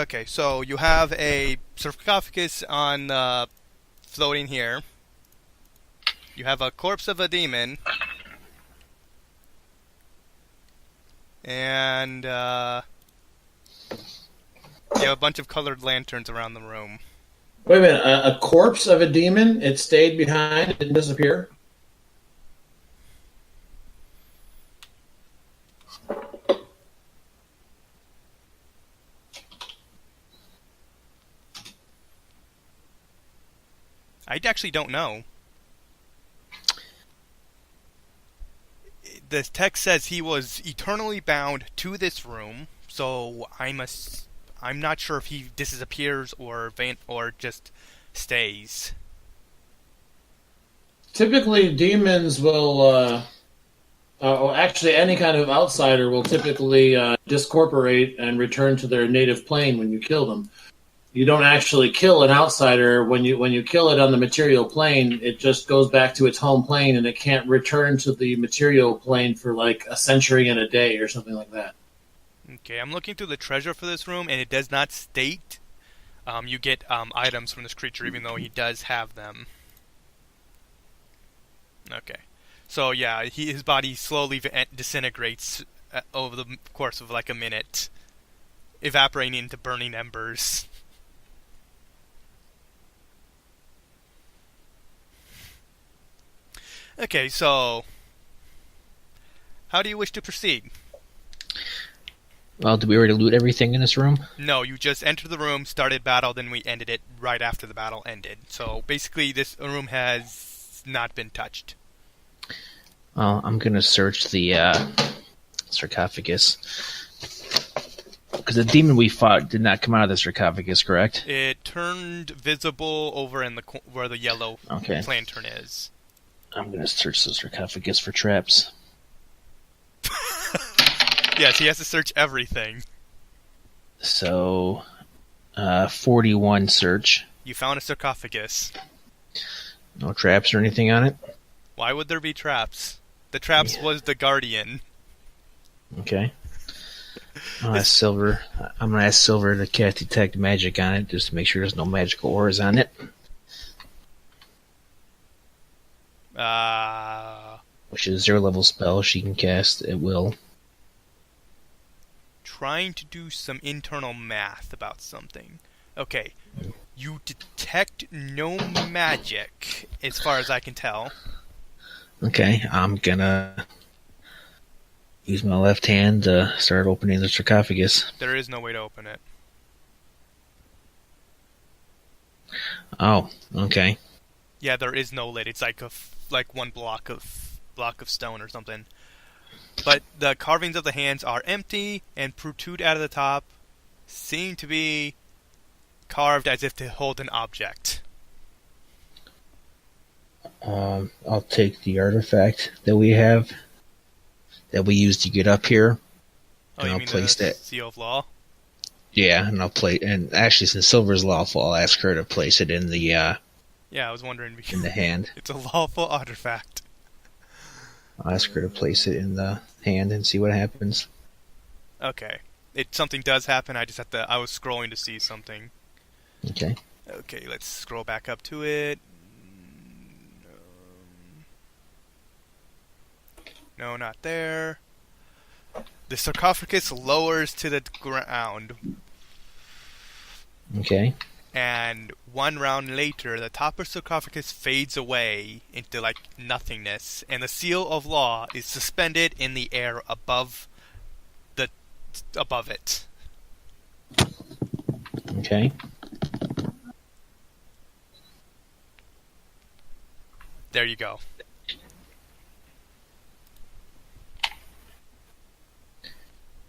Okay, so you have a sarcophagus on floating here. You have a corpse of a demon, and you have a bunch of colored lanterns around the room. Wait a minute, a corpse of a demon? It stayed behind, it didn't disappear? I actually don't know. The text says he was eternally bound to this room, so I'm not sure if he disappears or just stays. Typically, demons will, actually, any kind of outsider will typically discorporate and return to their native plane when you kill them. You don't actually kill an outsider. When you kill it on the material plane, it just goes back to its home plane, and it can't return to the material plane for like a century and a day or something like that. Okay, I'm looking through the treasure for this room, and it does not state you get items from this creature, even though he does have them. Okay. So, yeah, his body slowly disintegrates over the course of like a minute, evaporating into burning embers. Okay, so how do you wish to proceed? Well, did we already loot everything in this room? No, you just entered the room, started battle, then we ended it right after the battle ended. So basically this room has not been touched. Well, I'm going to search the sarcophagus. Because the demon we fought did not come out of the sarcophagus, correct? It turned visible over in where the yellow lantern is. I'm going to search the sarcophagus for traps. Yes, he has to search everything. So, 41 search. You found a sarcophagus. No traps or anything on it? Why would there be traps? The traps was the guardian. Okay. I'll ask Silver. I'm going to ask Silver to cast Detect Magic on it, just to make sure there's no magical auras on it. Which is a 0-level spell she can cast at will. Trying to do some internal math about something. Okay. You detect no magic, as far as I can tell. Okay, I'm gonna use my left hand to start opening the sarcophagus. There is no way to open it. Oh, okay. Yeah, there is no lid. It's like one block of stone or something. But the carvings of the hands are empty and protrude out of the top, seem to be carved as if to hold an object. I'll take the artifact that we have, that we used to get up here, and I'll place that. Seal of Law? Yeah, and and actually, since Silver's lawful, I'll ask her to place it in the, yeah, I was wondering. In the hand. It's a lawful artifact. I'll ask her to place it in the hand and see what happens. Okay. Something does happen, I was scrolling to see something. Okay. Okay, let's scroll back up to it. No, not there. The sarcophagus lowers to the ground. Okay. And one round later, the top of the sarcophagus fades away into like nothingness, and the seal of law is suspended in the air above it. Okay. There you go.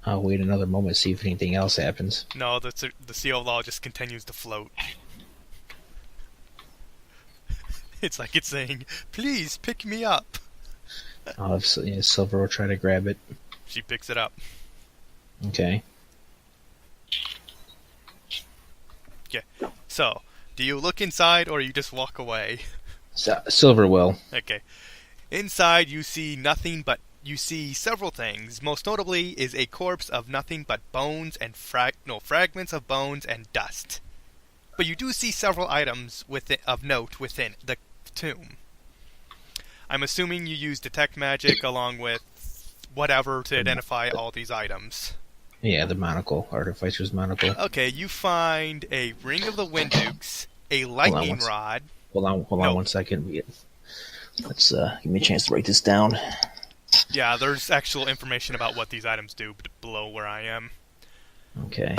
I'll wait another moment to see if anything else happens. No, the seal of law just continues to float. It's like it's saying, "Please pick me up." Silver will try to grab it. She picks it up. Okay. Okay. So, do you look inside or you just walk away? Silver will. Okay. Inside, you see nothing but you see several things. Most notably is a corpse of nothing but bones and fragments of bones and dust. But you do see several items of note within the tomb. I'm assuming you use detect magic along with whatever to identify all these items. Yeah, the monocle, artificer's monocle. Okay, you find a ring of the Winddukes, a lightning rod. Hold on 1 second. Let's give me a chance to write this down. Yeah, there's actual information about what these items do below where I am. Okay.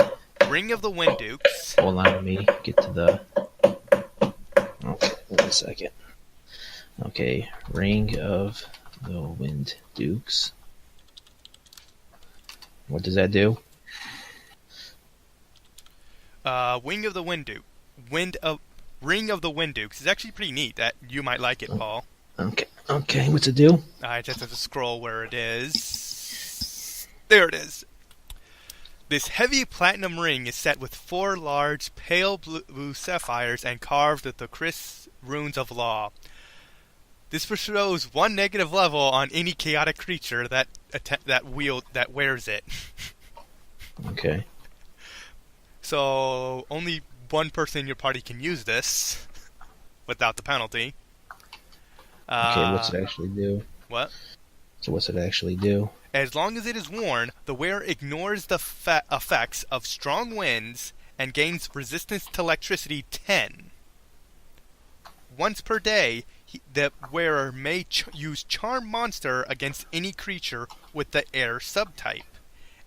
Ring of the Winddukes. Hold on, let me get to the... Okay, 1 second. Okay, Ring of the Winddukes. What does that do? Ring of the Winddukes. Ring of the Winddukes is actually pretty neat. That you might like it, Paul. Okay, what's it do? I just have to scroll where it is. There it is. This heavy platinum ring is set with 4 large pale blue sapphires and carved with the crisp runes of law. This bestows 1 negative level on any chaotic creature that wears it. Okay. So only 1 person in your party can use this without the penalty. Okay, what's it actually do? What? So what's it actually do? As long as it is worn, the wearer ignores the effects of strong winds and gains resistance to electricity 10. Once per day, the wearer may use Charm Monster against any creature with the air subtype.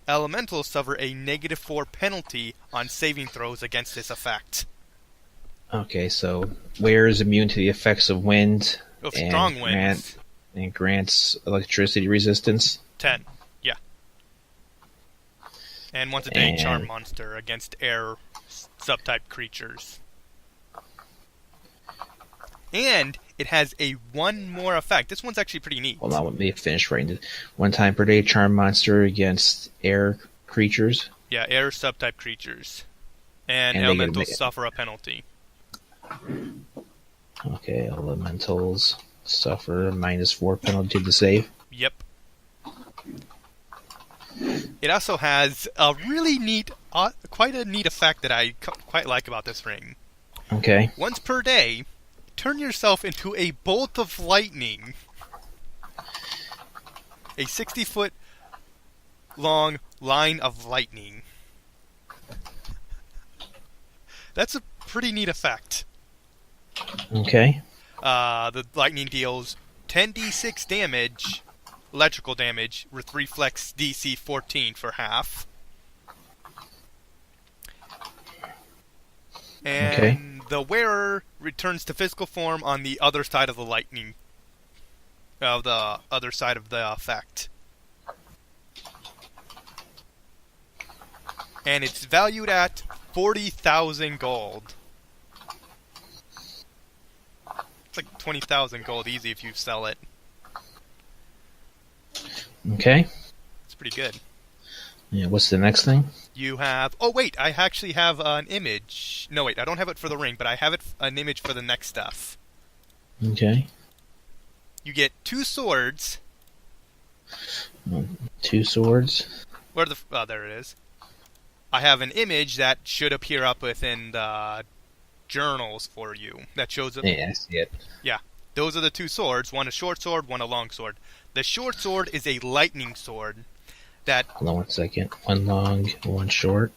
Elementals suffer a -4 penalty on saving throws against this effect. Okay, so wearer is immune to the effects of wind Of strong winds. And grants electricity resistance. 10, yeah. And once a day, Charm Monster against air subtype creatures. And it has a 1 more effect. This one's actually pretty neat. Hold on, let me finish writing it. 1 time per day, Charm Monster against air creatures. Yeah, air subtype creatures. And And elementals suffer a penalty. Okay, elementals suffer a -4 penalty to save. Yep. It also has a really neat, quite a neat effect that I quite like about this ring. Okay. Once per day, turn yourself into a bolt of lightning. A 60-foot long line of lightning. That's a pretty neat effect. Okay. The lightning deals 10d6 damage, electrical damage, with reflex DC 14 for half. And the wearer returns to physical form on the other side of the lightning. The other side of the effect. And it's valued at 40,000 gold. It's like 20,000 gold easy if you sell it. Okay. It's pretty good. Yeah, what's the next thing? You have... Oh, wait, I actually have an image. No, wait, I don't have it for the ring, but I have an image for the next stuff. Okay. You get 2 swords. 2 swords. Where the... Oh, there it is. I have an image that should appear up within the journals for you. That shows up... Yeah, I see it. Yeah. Those are the 2 swords. One a short sword, one a long sword. The short sword is a lightning sword. Hold on 1 second. 1 long, 1 short.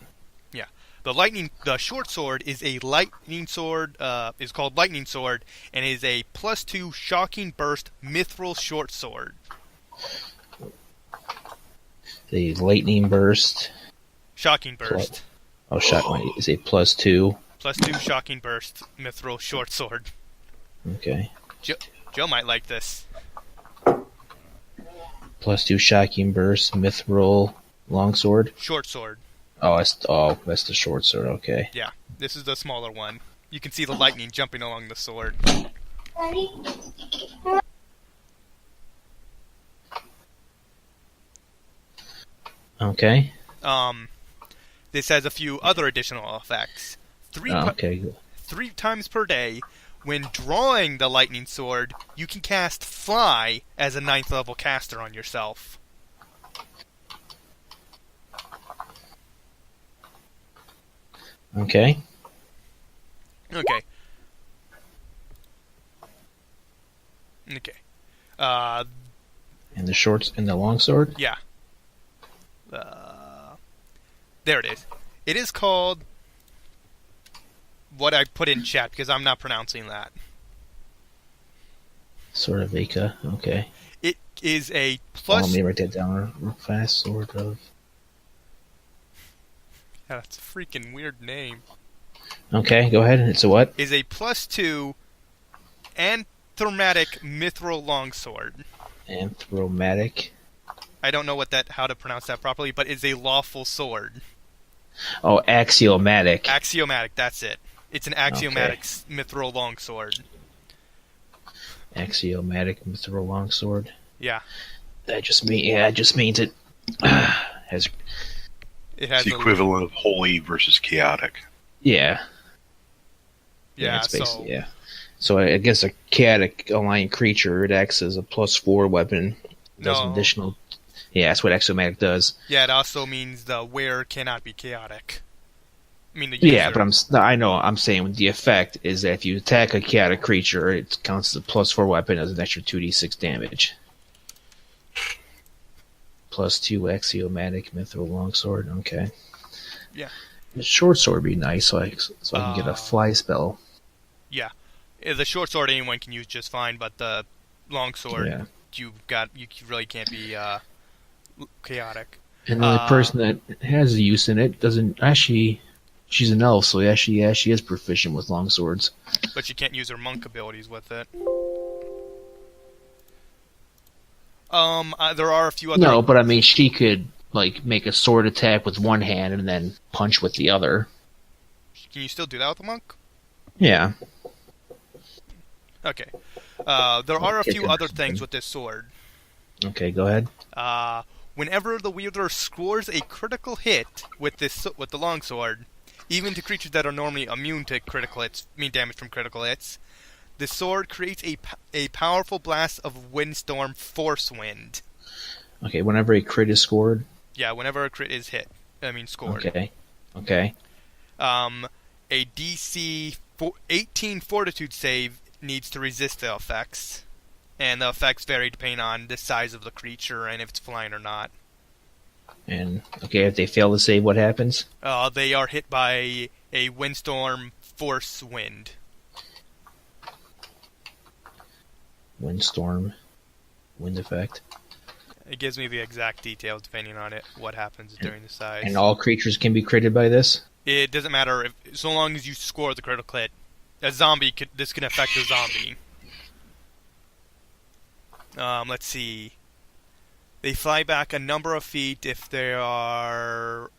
Yeah. The short sword is a lightning sword, is called lightning sword, and is a +2 shocking burst mithril short sword. The lightning burst. Shocking burst. Oh, shocking is a +2. +2 shocking burst mithril short sword. Okay. Joe might like this. +2 shocking burst, mithril, longsword. Short sword. Oh, that's the short sword. Okay. Yeah, this is the smaller one. You can see the lightning jumping along the sword. Okay. This has a few other additional effects. 3 Okay. 3 times per day, When drawing the lightning sword, you can cast Fly as a 9th level caster on yourself. Okay. Okay. And the shorts and the longsword? Yeah. There it is. It is called what I put in chat because I'm not pronouncing that. Sword of Aka. Okay. It is a Oh, plus. let me write that down real fast. Sword of. Yeah, that's a freaking weird name. Okay, go ahead. It's a what? Is a +2 anthromatic mithril longsword. Anthromatic. I don't know how to pronounce that properly, but is a lawful sword. Oh, axiomatic. Axiomatic, that's it. It's an axiomatic mithril longsword. Axiomatic mithril longsword. Yeah. It just means it has. It has It's the equivalent of holy versus chaotic. Yeah. Yeah, basically, yeah. So I guess a chaotic aligned creature, it acts as a +4 weapon. Does an additional. Yeah, that's what axiomatic does. Yeah, it also means the wearer cannot be chaotic. I mean the user. Yeah, but I know. I'm saying the effect is that if you attack a chaotic creature, it counts as a +4 weapon as an extra 2d6 damage. +2 axiomatic mithril longsword. Okay. Yeah. The short sword would be nice, so I can get a fly spell. Yeah, the short sword anyone can use just fine, but the long sword you really can't be chaotic. And the only person that has a use in it doesn't actually. She's an elf, so she is proficient with long swords. But she can't use her monk abilities with it. There are a few other. No, but I mean, she could make a sword attack with one hand and then punch with the other. Can you still do that with a monk? Yeah. Okay. There are a few other things with this sword. Okay, go ahead. Whenever the wielder scores a critical hit with the longsword, even to creatures that are normally immune to critical hits, damage from critical hits, the sword creates a powerful blast of windstorm force wind. Okay, whenever a crit is scored. Yeah, whenever a crit is scored. Okay. A DC 18 Fortitude save needs to resist the effects, and the effects vary depending on the size of the creature and if it's flying or not. And if they fail to save, what happens? They are hit by a windstorm force wind. Windstorm wind effect. It gives me the exact details depending on what happens during the size. And all creatures can be critted by this? It doesn't matter so long as you score the critical hit. This can affect a zombie. Let's see. They fly back a number of feet if they are.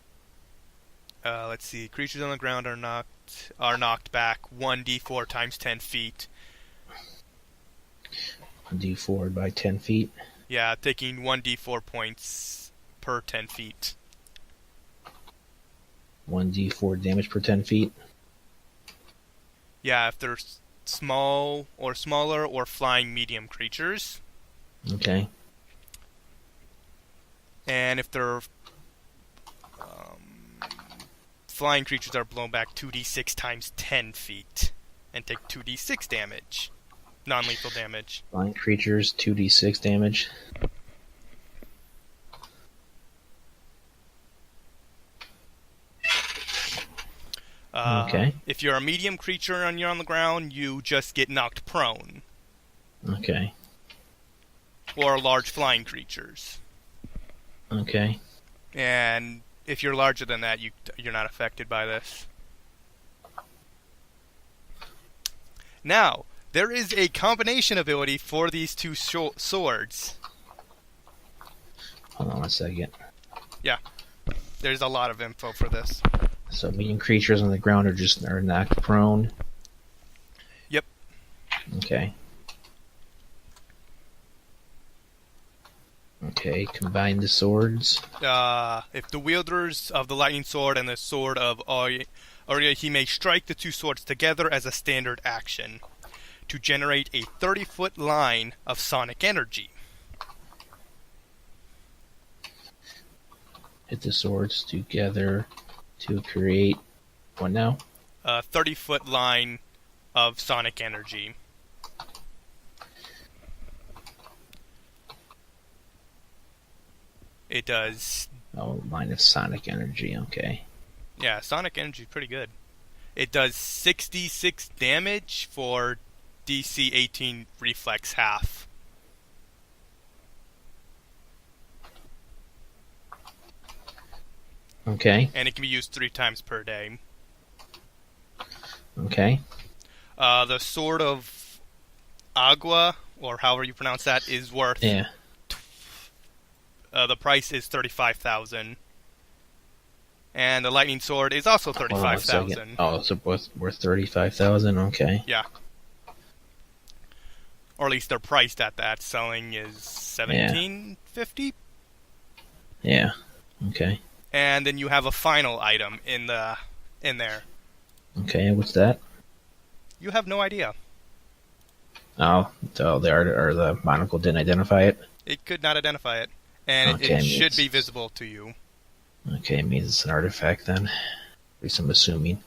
Let's see. Creatures on the ground are knocked back 1d4 times 10 feet. 1d4 by 10 feet. Yeah, taking 1d4 points per 10 feet. 1d4 damage per 10 feet. Yeah, if they're small or smaller or flying medium creatures. Okay. And if they're flying creatures are blown back 2d6 times 10 feet and take 2d6 damage. Non-lethal damage. Flying creatures, 2d6 damage. Okay. If you're a medium creature and you're on the ground, you just get knocked prone. Okay. Or large flying creatures. Okay. And if you're larger than that, you're not affected by this. Now, there is a combination ability for these two swords. Hold on 1 second. Yeah, there's a lot of info for this. So medium creatures on the ground are knocked prone. Yep. Okay. Okay, combine the swords. If the wielders of the lightning sword and the sword of Arya, he may strike the two swords together as a standard action. to generate a 30-foot line of sonic energy. Hit the swords together to create what now? A 30-foot line of sonic energy. It does... Oh, line of sonic energy, okay. Yeah, sonic energy is pretty good. It does 66 damage for DC 18 reflex half. Okay. And it can be used 3 times per day. Okay. The Sword of Agua, or however you pronounce that, is worth... Yeah. The price is 35,000. And the Lightning Sword is also 35,000. Oh, so both worth 35,000. Okay. Yeah. Or at least they're priced at that. Selling is 1750. Yeah. Okay. And then you have a final item in there. Okay. What's that? You have no idea. Oh, the art or the monocle didn't identify it. It could not identify it, and Okay, it should it's- be visible to you. Okay, it means it's an artifact then. At least I'm assuming.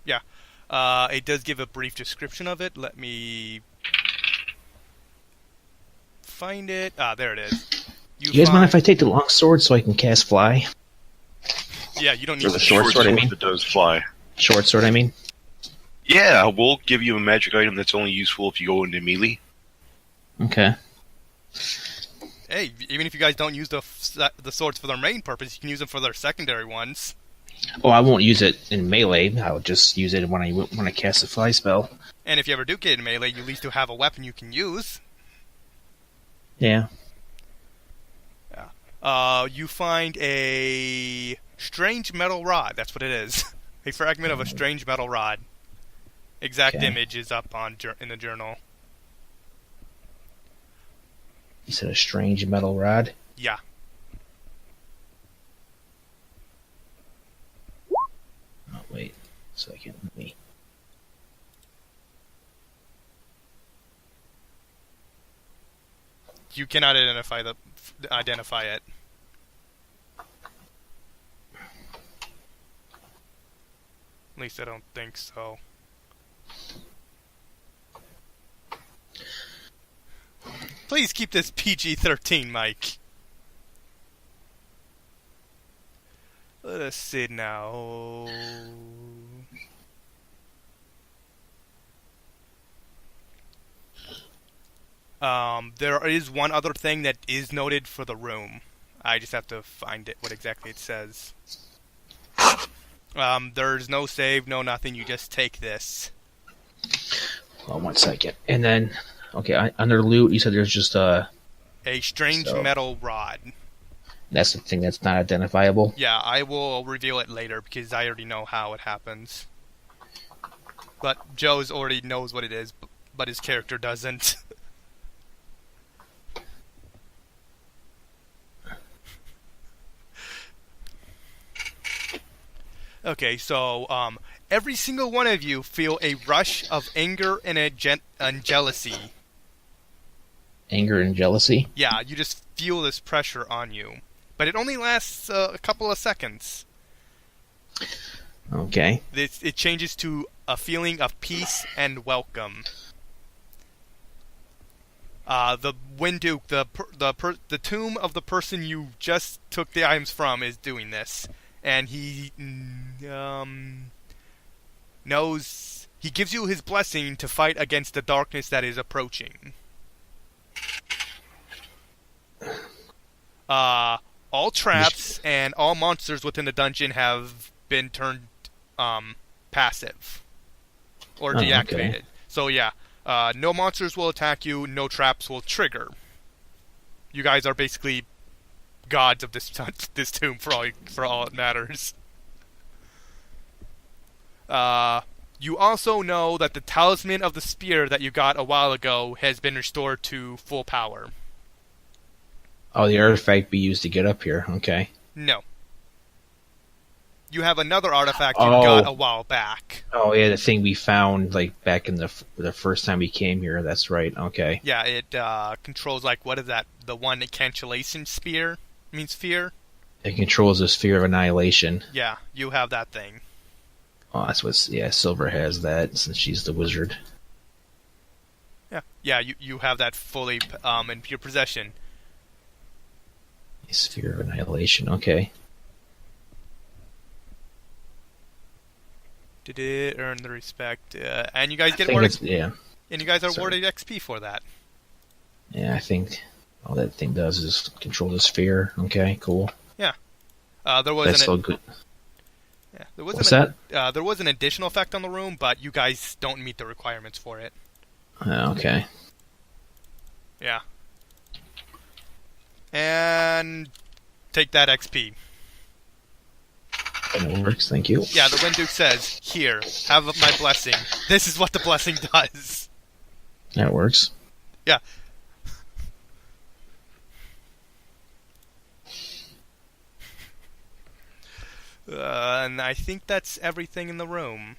Yeah. It does give a brief description of it. Let me find it. There it is. You guys mind if I take the long sword so I can cast fly? Yeah, you don't need Or the to. short sword, I mean. that does fly. Short sword, I mean. Yeah, we'll give you a magic item that's only useful if you go into melee. Okay. Hey, even if you guys don't use the swords for their main purpose, you can use them for their secondary ones. Oh, I won't use it in melee. I'll just use it when I cast a fly spell. And if you ever do get in melee, you at least do have a weapon you can use. Yeah. You find a strange metal rod. That's what it is. A fragment of a strange metal rod. Exact Okay. image is up in the journal. You said a strange metal rod? Yeah. Oh, wait. Second. Let me. You cannot identify it. At least I don't think so. Please keep this PG-13, Mike. Let us see now. There is one other thing that is noted for the room. I just have to find it, what exactly it says. There's no save, no nothing, you just take this. Hold on 1 second. And then, okay, under loot, you said there's just A strange So- metal rod. that's the thing that's not identifiable. Yeah, I will reveal it later because I already know how it happens. But Joe's already knows what it is, but his character doesn't. Okay, so every single one of you feel a rush of anger and jealousy. Anger and jealousy. Yeah, you just feel this pressure on you. But it only lasts a couple of seconds. Okay. It changes to a feeling of peace and welcome. The Winduke, the tomb of the person you just took the items from, is doing this, and he knows he gives you his blessing to fight against the darkness that is approaching. All traps and all monsters within the dungeon have been turned passive or Oh, deactivated. okay. So yeah, no monsters will attack you, no traps will trigger. You guys are basically gods of this tomb for all it matters. You also know that the talisman of the spear that you got a while ago has been restored to full power. Oh, the artifact be used to get up here. Okay. No. You have another artifact you Oh. got a while back. Oh yeah, the thing we found like back in the first time we came here. That's right. Okay. Yeah, it controls like what is that? The one cancellation sphere means sphere. It controls the sphere of annihilation. Yeah, you have that thing. Oh, that's what. Yeah, Silver has that since she's the wizard. Yeah, you have that fully in your possession. Sphere of annihilation. Okay. Did it earn the respect? And you guys I get think awarded. yeah. And you guys are Sorry. awarded XP for that. Yeah, I think all that thing does is control the sphere. Okay, cool. There was That's an so good. yeah, there was What's an, that? there was an additional effect on the room, but you guys don't meet the requirements for it. Okay. Yeah. And take that XP. That works. Thank you. Yeah, the Wind Duke says, "Here, have my blessing. This is what the blessing does." That works. Yeah. And I think that's everything in the room.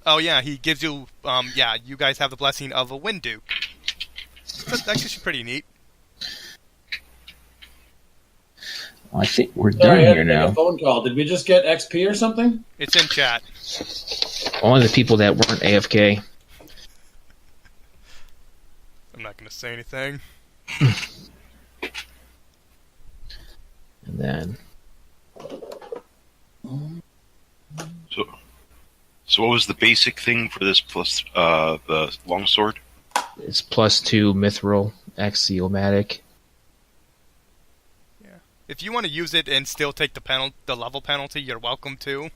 Oh yeah, he gives you, you guys have the blessing of a Wind Duke. That's actually pretty neat. Well, I think we're Sorry, I done had here to make now. a phone call. Did we just get XP or something? It's in chat. Only the people that weren't AFK. I'm not gonna say anything. And then So what was the basic thing for this plus the longsword? it's +2 mithril, axiomatic. If you want to use it and still take the level penalty, you're welcome to.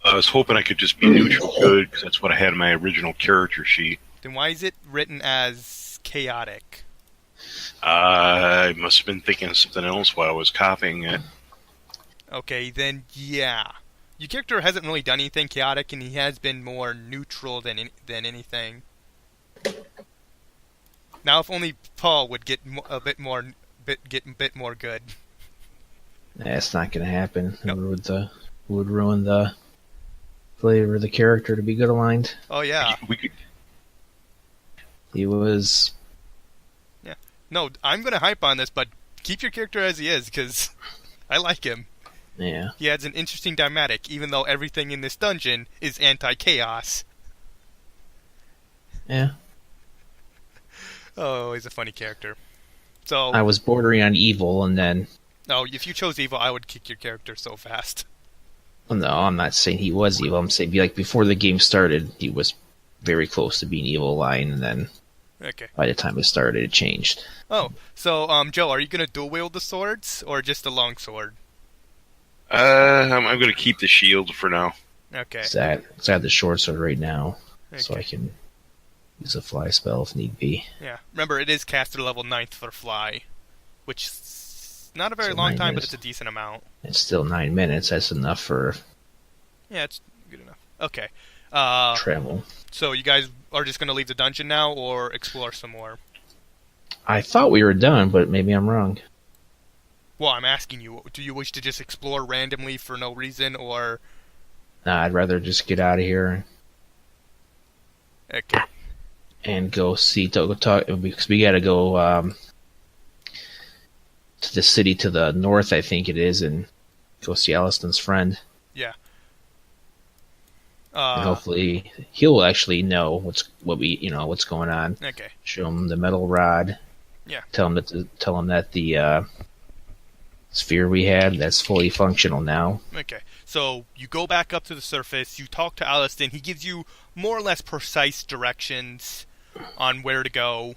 I was hoping I could just be neutral good because that's what I had in my original character sheet. Then why is it written as chaotic? I must have been thinking of something else while I was copying it. Okay, then yeah. Your character hasn't really done anything chaotic, and he has been more neutral than anything. Now, if only Paul would get a bit more good. That's not going to happen. Nope. It would ruin the flavor of the character to be good aligned. Oh yeah. We could. He was. No, I'm gonna hype on this, but keep your character as he is, because I like him. Yeah. He adds an interesting dynamic, even though everything in this dungeon is anti-chaos. Yeah. Oh, he's a funny character. So, I was bordering on evil, and then. if you chose evil, I would kick your character so fast. Well, no, I'm not saying he was evil. I'm saying like before the game started, he was very close to being evil line, and then Okay. by the time it started, it changed. Oh, so, Joe, are you gonna dual wield the swords, or just the long sword? I'm going to keep the shield for now. Okay. So I have the short sword right now, so Okay. I can use a fly spell if need be. Yeah. Remember, it is caster level 9th for fly, which is not a very So long 9 time, but minutes. it's a decent amount. It's still 9 minutes. That's enough for Yeah, it's good enough. Okay. travel. So you guys are just gonna leave the dungeon now, or explore some more? I thought we were done, but maybe I'm wrong. Well, I'm asking you, do you wish to just explore randomly for no reason, or... Nah, I'd rather just get out of here Okay. and go talk because we got to go to the city to the north, I think it is, and go see Aliston's friend. Yeah. And hopefully he'll actually know what's going on. Okay. Show him the metal rod. Yeah. Tell him that the sphere we had that's fully functional now. Okay. So you go back up to the surface, you talk to Aliston, he gives you more or less precise directions on where to go.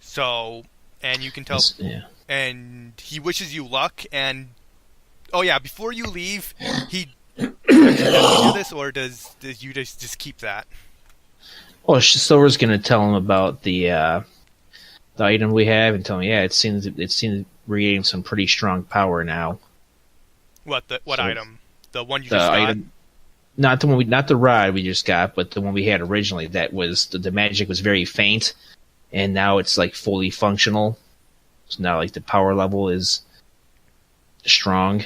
So, and you can tell... Yeah. And he wishes you luck, and... Oh yeah, before you leave, he... Does he do this, or does you just keep that? Well, Silver's going to tell him about the item we have, and tell him, yeah, it seems regaining some pretty strong power now. What So, item? The one you The just got? item, not the rod we just got, but the one we had originally. That was the magic was very faint, and now it's like fully functional. So now, like the power level is strong.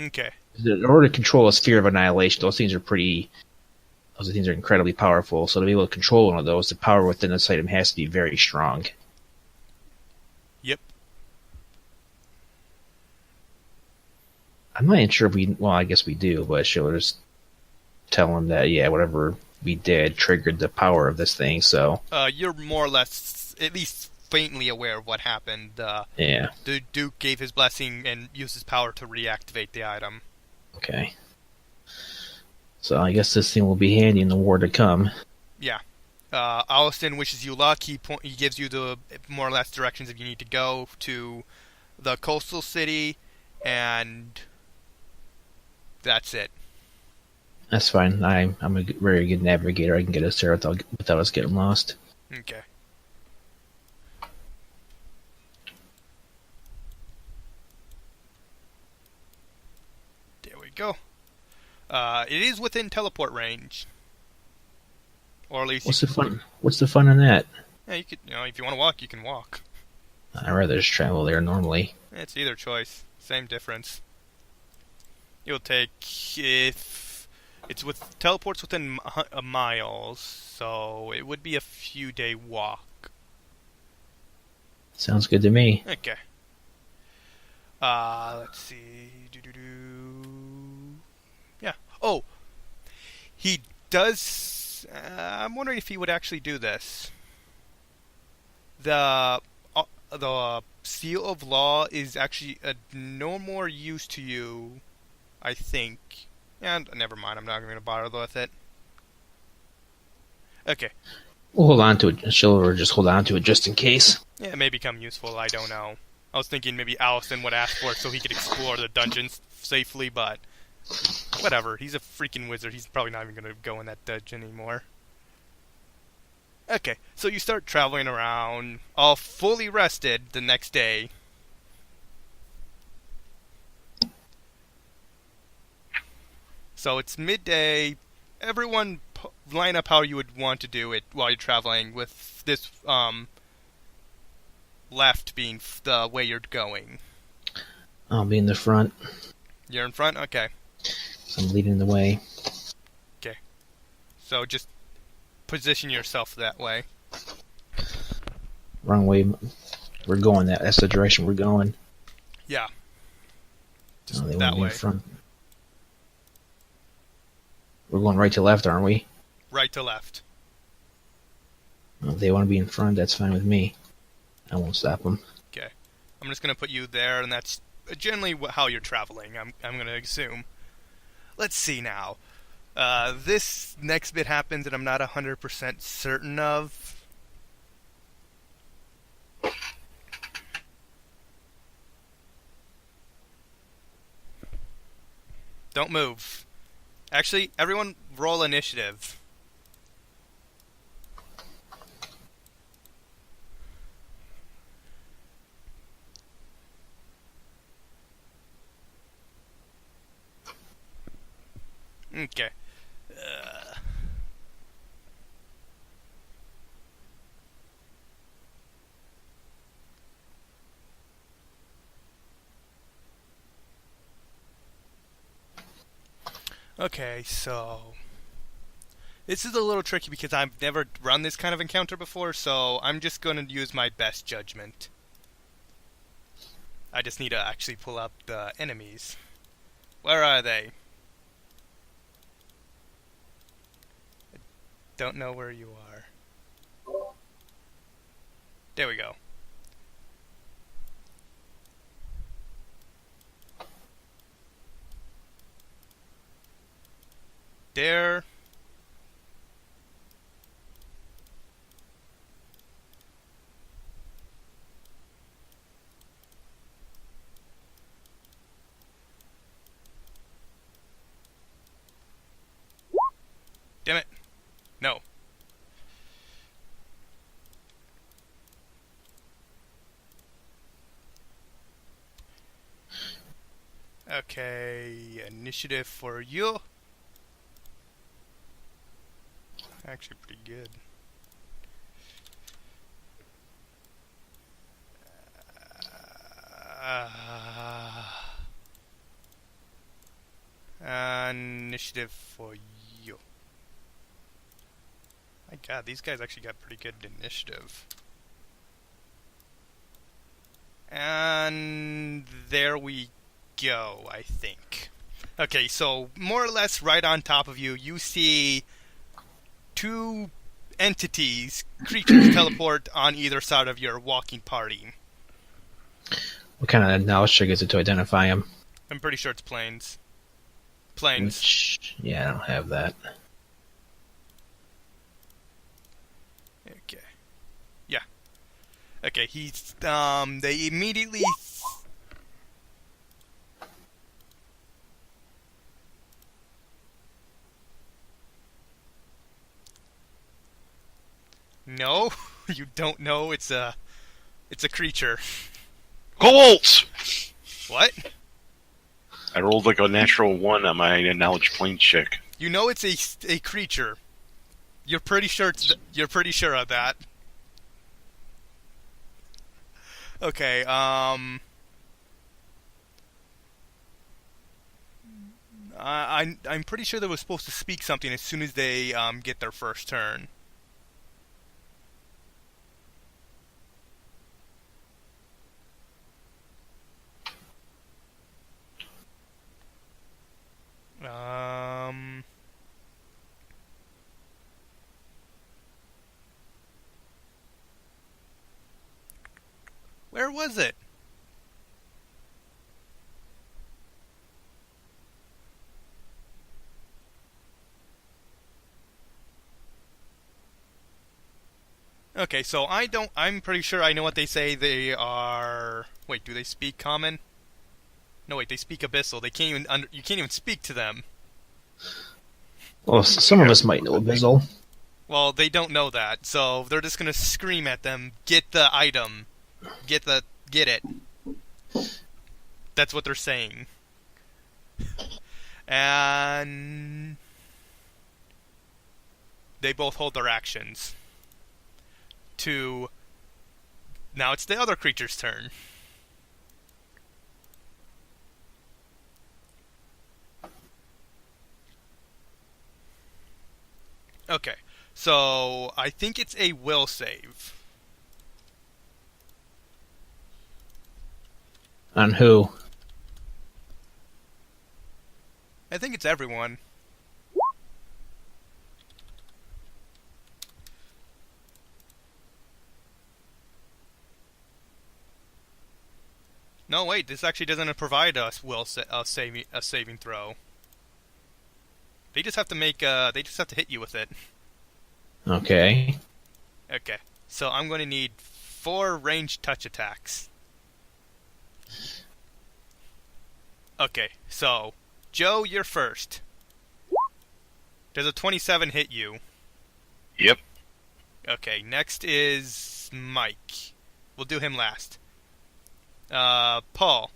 Okay. In order to control a sphere of annihilation, those things are incredibly powerful. So to be able to control one of those, the power within this item has to be very strong. Yep. I'm not even sure if we. Well, I guess we do, but she'll just tell him that whatever we did triggered the power of this thing. So You're more or less, at least faintly aware of what happened. yeah. The Duke gave his blessing and used his power to reactivate the item. Okay. So I guess this thing will be handy in the war to come. Yeah. Alliston wishes you luck. He gives you the more or less directions if you need to go to the coastal city, and that's it. That's fine. I'm a very good navigator. I can get us there without us getting lost. Okay. There we go. It is within teleport range. Or at least What's the fun? What's the fun in that? Yeah, you could, if you want to walk, you can walk. I'd rather just travel there normally. It's either choice. Same difference. You'll take, if it's with teleports within miles, so it would be a few day walk. Sounds good to me. Okay. Let's see. Yeah. Oh, he does. I'm wondering if he would actually do this. The seal of law is actually no more use to you, I think. And never mind. I'm not going to bother with it. Okay. We'll hold on to it. She'll just hold on to it just in case. Yeah, it may become useful. I don't know. I was thinking maybe Allison would ask for it so he could explore the dungeons safely, but whatever. He's a freaking wizard. He's probably not even going to go in that dungeon anymore. Okay, so you start traveling around, all fully rested the next day. So it's midday. Everyone line up how you would want to do it while you're traveling, with this left being the way you're going. I'll be in the front. You're in front? Okay. I'm leading the way. Okay. So just position yourself that way. Wrong way. We're going that's the direction we're going. Yeah. Just They that want me way. in front. We're going right to left, aren't we? Right to left. If they want to be in front, that's fine with me. I won't stop them. Okay. I'm just going to put you there, and that's generally how you're traveling, I'm going to assume. Let's see now. This next bit happens that I'm not 100% certain of. Don't move. Actually, everyone roll initiative. Okay. Okay, so this is a little tricky because I've never run this kind of encounter before, so I'm just going to use my best judgment. I just need to actually pull up the enemies. Where are they? I don't know where you are. There we go. There. Damn it. No. Okay, initiative for you. Actually pretty good. initiative for you. My god, these guys actually got pretty good initiative. And there we go, I think. Okay, so more or less right on top of you, you see two entities, creatures teleport on either side of your walking party. What kind of knowledge check is it to identify them? I'm pretty sure it's planes. Planes. Yeah, I don't have that. Okay. Yeah. Okay, he's, they immediately... No, you don't know. It's a creature. Colts! What? I rolled like a natural 1 on my knowledge plane check. You know it's a creature. You're pretty sure you're pretty sure of that. Okay. I'm pretty sure they were supposed to speak something as soon as they get their first turn. Where was it? Okay, so I'm pretty sure I know what they say. They are... Wait, do they speak common? No, wait, they speak abyssal. They can't even you can't even speak to them. Well, some of us might know Abyssal. Well, they don't know that, so they're just gonna scream at them, "Get the item. Get it." That's what they're saying. And they both hold their actions. Now it's the other creature's turn. Okay, so I think it's a will save. On who? I think it's everyone. No, wait, this actually doesn't provide us a saving throw. They just have to they just have to hit you with it. Okay. Okay, so I'm going to need 4 ranged touch attacks. Okay, so Joe, you're first. Does a 27 hit you? Yep. Okay, next is Mike. We'll do him last. Paul.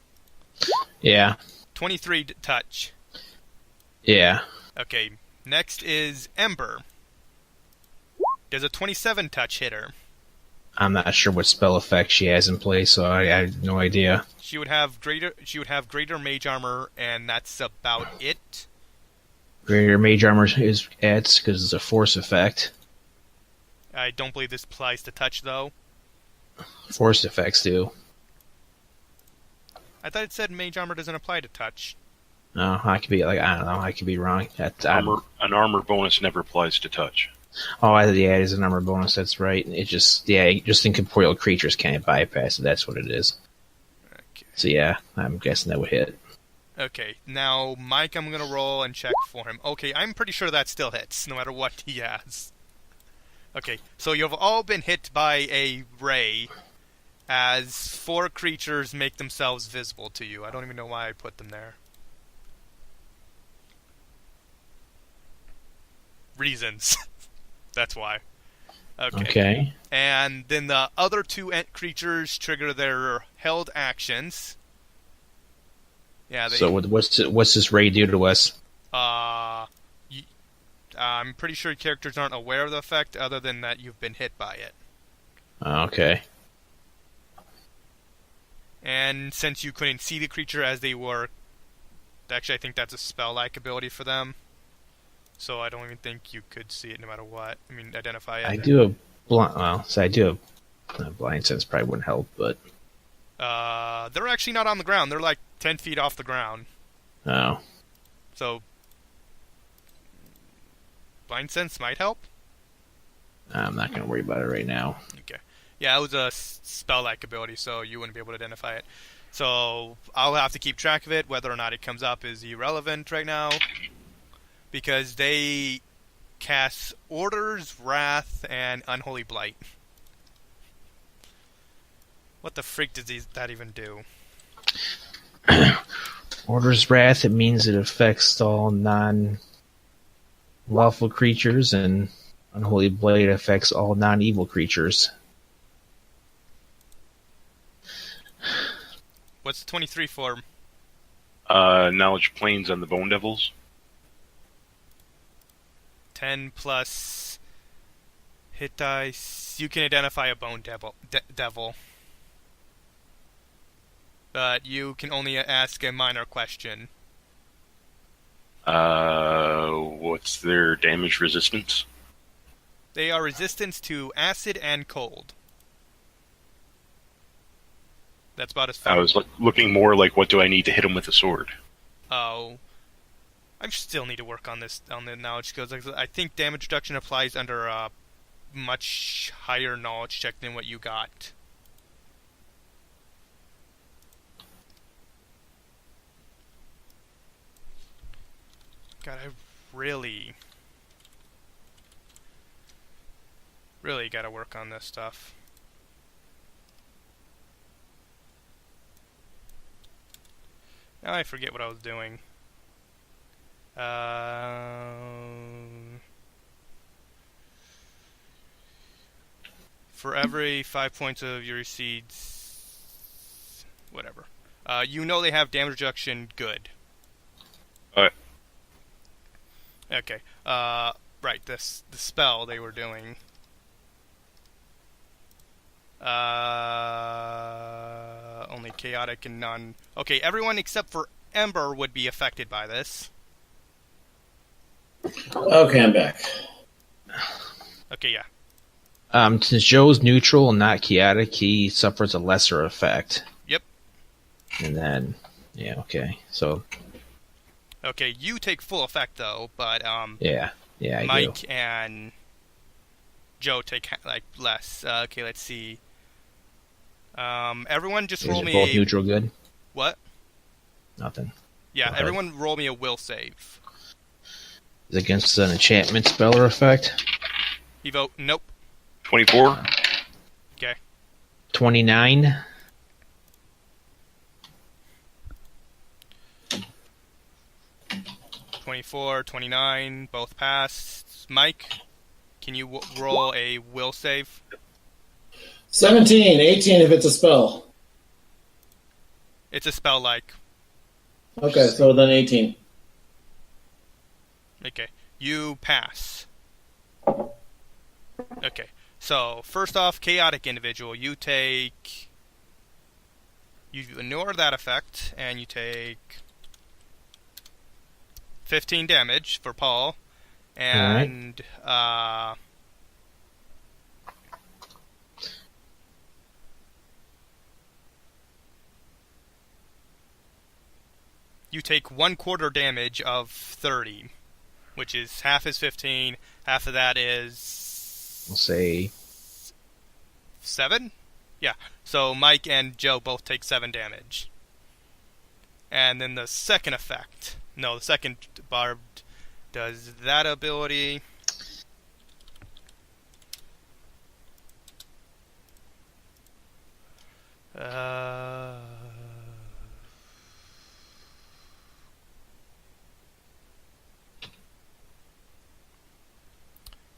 Yeah. 23 touch. Yeah. Okay, next is Ember. Does a 27 touch hit her? I'm not sure what spell effect she has in place, so I have no idea. She would have greater mage armor, and that's about it. Greater mage armor is adds because it's a force effect. I don't believe this applies to touch, though. Force effects do. I thought it said mage armor doesn't apply to touch. No, I could be I don't know. I could be wrong. An armor bonus never applies to touch. Yeah, it is a number bonus. That's right. It just incorporeal creatures can't bypass it. That's what it is. Okay. So yeah, I'm guessing that would hit. Okay, now Mike, I'm gonna roll and check for him. Okay, I'm pretty sure that still hits, no matter what he has. Okay, so you've all been hit by a ray, as 4 creatures make themselves visible to you. I don't even know why I put them there. Reasons. That's why. Okay. And then the other 2 creatures trigger their held actions. Yeah. So what's this ray do to us? I'm pretty sure characters aren't aware of the effect, other than that you've been hit by it. Okay. And since you couldn't see the creature as they were... Actually, I think that's a spell-like ability for them. so I don't even think you could see it no matter what. I mean, identify it. I do have I do have blind sense. Probably wouldn't help, but They're actually not on the ground. They're like 10 feet off the ground. oh, So, blind sense might help. I'm not gonna worry about it right now. Okay. Yeah, it was a spell-like ability, so you wouldn't be able to identify it. So I'll have to keep track of it. Whether or not it comes up is irrelevant right now, because they cast Orders, Wrath, and Unholy Blight. What the freak does that even do? Order's Wrath. It means it affects all non-lawful creatures, and Unholy Blade affects all non-evil creatures. What's 23 for? Knowledge planes on the Bone Devils. 10 plus hit dice. You can identify a bone devil. But you can only ask a minor question. What's their damage resistance? They are resistant to acid and cold. That's about as far. I was looking more like, what do I need to hit them with a sword? Oh. I still need to work on this, on the knowledge skills. I think damage reduction applies under a much higher knowledge check than what you got. God, I really gotta work on this stuff. Now I forget what I was doing. For every 5 points of your seeds, whatever. You know they have damage reduction good. Alright. Okay. Right. The spell they were doing. Only chaotic and non. Okay, everyone except for Ember would be affected by this. Okay, I'm back. Okay, yeah. Since Joe's neutral and not chaotic, he suffers a lesser effect. Yep. And then, yeah, okay. So. Okay, you take full effect though, but Yeah, I Mike do. and Joe take like less. Okay, let's see. Everyone just roll Is me both a neutral good? what? Nothing. Yeah, Go ahead. everyone roll me a will save. Is it against an enchantment spell or effect? You vote nope. 24? Okay. 29. $24, $29, both passed. Mike, can you roll a will save? 17, 18 if it's a spell. It's a spell like. Okay, so then 18. Okay, you pass. Okay, so first off, chaotic individual, you ignore that effect, and you take 15 damage for Paul, and you take 1/4 damage of 30, which is half is 15, half of that is... We'll say 7? Yeah, so Mike and Joe both take 7 damage. And then the second effect... No, the second barbed does that ability.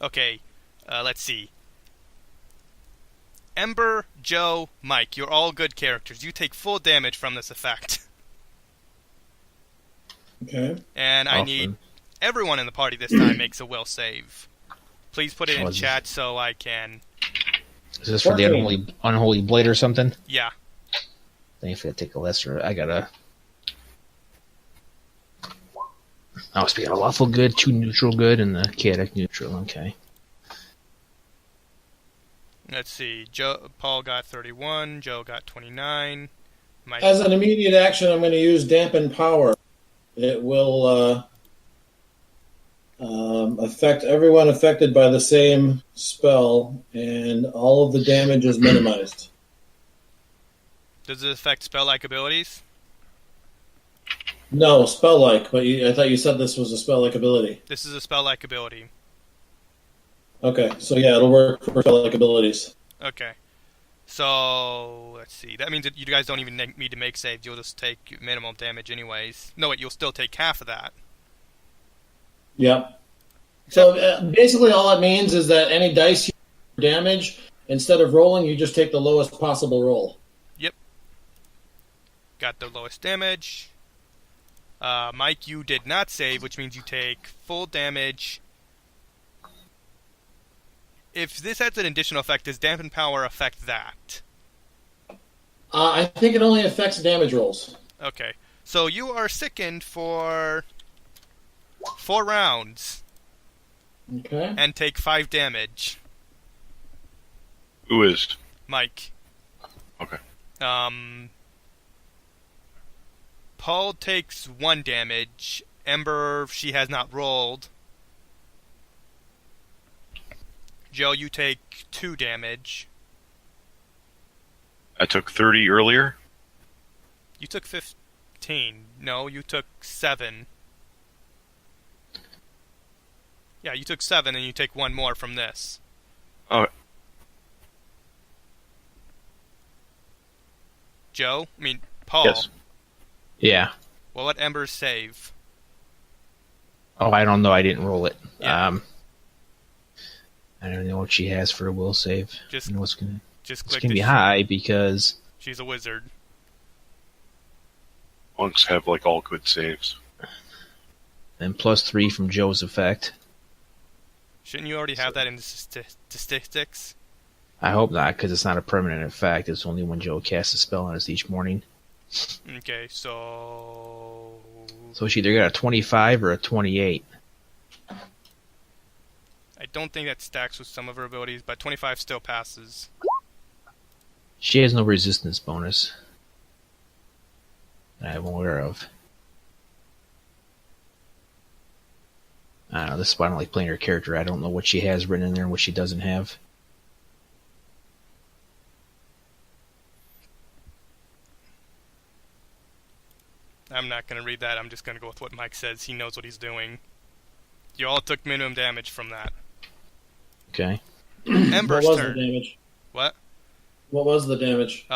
Okay, let's see. Ember, Joe, Mike, you're all good characters. You take full damage from this effect. Okay. And I need everyone in the party this time makes a will save. Please put it in Oh, chat so I can... Is this for the 14. unholy blade or something? Yeah. Then if I take a lesser, I gotta. Oh, so we got a lawful good, 2 neutral good, and the chaotic neutral. Okay. Let's see. Paul got 31. Joe got 29. Mike. As an immediate action, I'm going to use Dampen Power. It will affect everyone affected by the same spell, and all of the damage is minimized. Does it affect spell-like abilities? No, spell-like, but I thought you said this was a spell-like ability. This is a spell-like ability. Okay, so yeah, it'll work for spell-like abilities. Okay. So, let's see. That means that you guys don't even need to make saves. You'll just take minimum damage anyways. No, wait, you'll still take half of that. Yep. So basically all it means is that any dice you damage, instead of rolling, you just take the lowest possible roll. Yep. Got the lowest damage. Mike, you did not save, which means you take full damage. If this has an additional effect, does Dampen Power affect that? I think it only affects damage rolls. Okay. So you are sickened for 4 rounds. Okay. And take 5 damage. Who is? Mike. Okay. Paul takes 1 damage. Ember, she has not rolled. Joe, you take 2 damage. I took 30 earlier. You took 15. No, you took 7. Yeah, you took 7 and you take 1 more from this. Oh, Paul. yes. Yeah. Well, what Ember's save? Oh, I don't know. I didn't roll it. Yeah. I don't know what she has for a will save. Just I know it's gonna click be high because she's a wizard. Monks have like all good saves. and +3 from Joe's effect. Shouldn't you already have that in the statistics? I hope not, because it's not a permanent effect. It's only when Joe casts a spell on us each morning. Okay, so she either got a 25 or a 28. I don't think that stacks with some of her abilities, but 25 still passes. She has no resistance bonus that I'm aware of. I don't know, this is why I don't like playing her character. I don't know what she has written in there and what she doesn't have. I'm not going to read that. I'm just going to go with what Mike says. He knows what he's doing. You all took minimum damage from that. Okay. Ember's What was turn. the damage? What? What was the damage?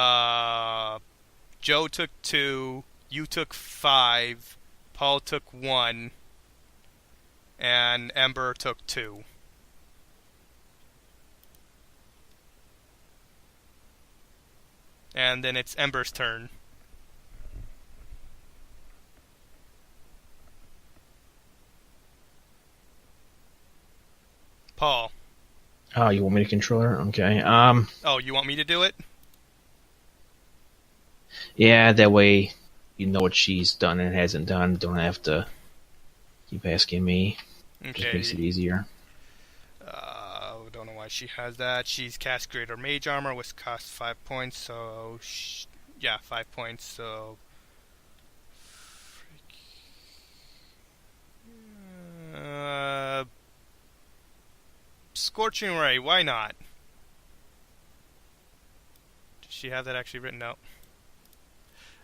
Joe took 2, you took 5, Paul took 1, and Ember took 2. And then it's Ember's turn. Paul. Oh, you want me to control her? Okay. Oh, you want me to do it? Yeah, that way you know what she's done and hasn't done. Don't have to keep asking me. Okay. Just makes it easier. Don't know why she has that. She's cast Greater Mage Armor, which costs 5 points, so... 5 points, so... Scorching Ray, why not? Does she have that actually written out?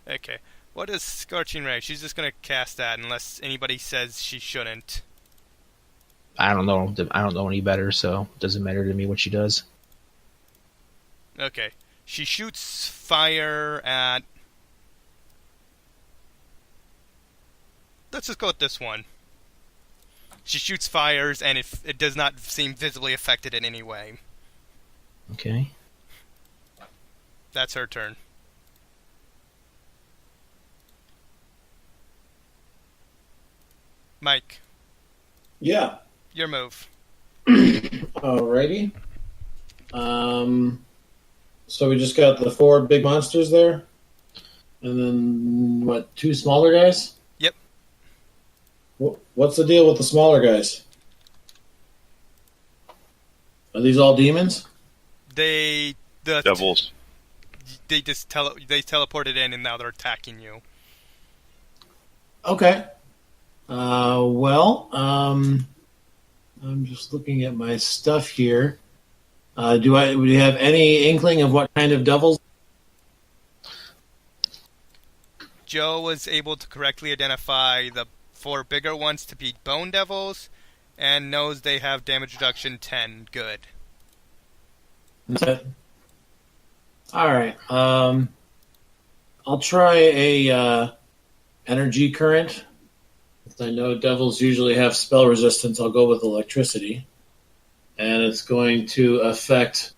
Okay. What is Scorching Ray? She's just gonna cast that unless anybody says she shouldn't. I don't know. I don't know any better, so it doesn't matter to me what she does. Okay. She shoots fire at... Let's just go with this one. She shoots fires, and it does not seem visibly affected in any way. Okay. That's her turn. Mike, Yeah. your move. Alrighty. So we just got the 4 big monsters there, and then 2 smaller guys? Yep. What's the deal with the smaller guys? Are these all demons? They Devils. they just they teleported in and now they're attacking you. Okay. I'm just looking at my stuff here. Do we have any inkling of what kind of devils? Joe was able to correctly identify the 4 bigger ones to be bone devils, and knows they have damage reduction 10. Good. Okay. All right. I'll try a energy current. I know devils usually have spell resistance. I'll go with electricity, and it's going to affect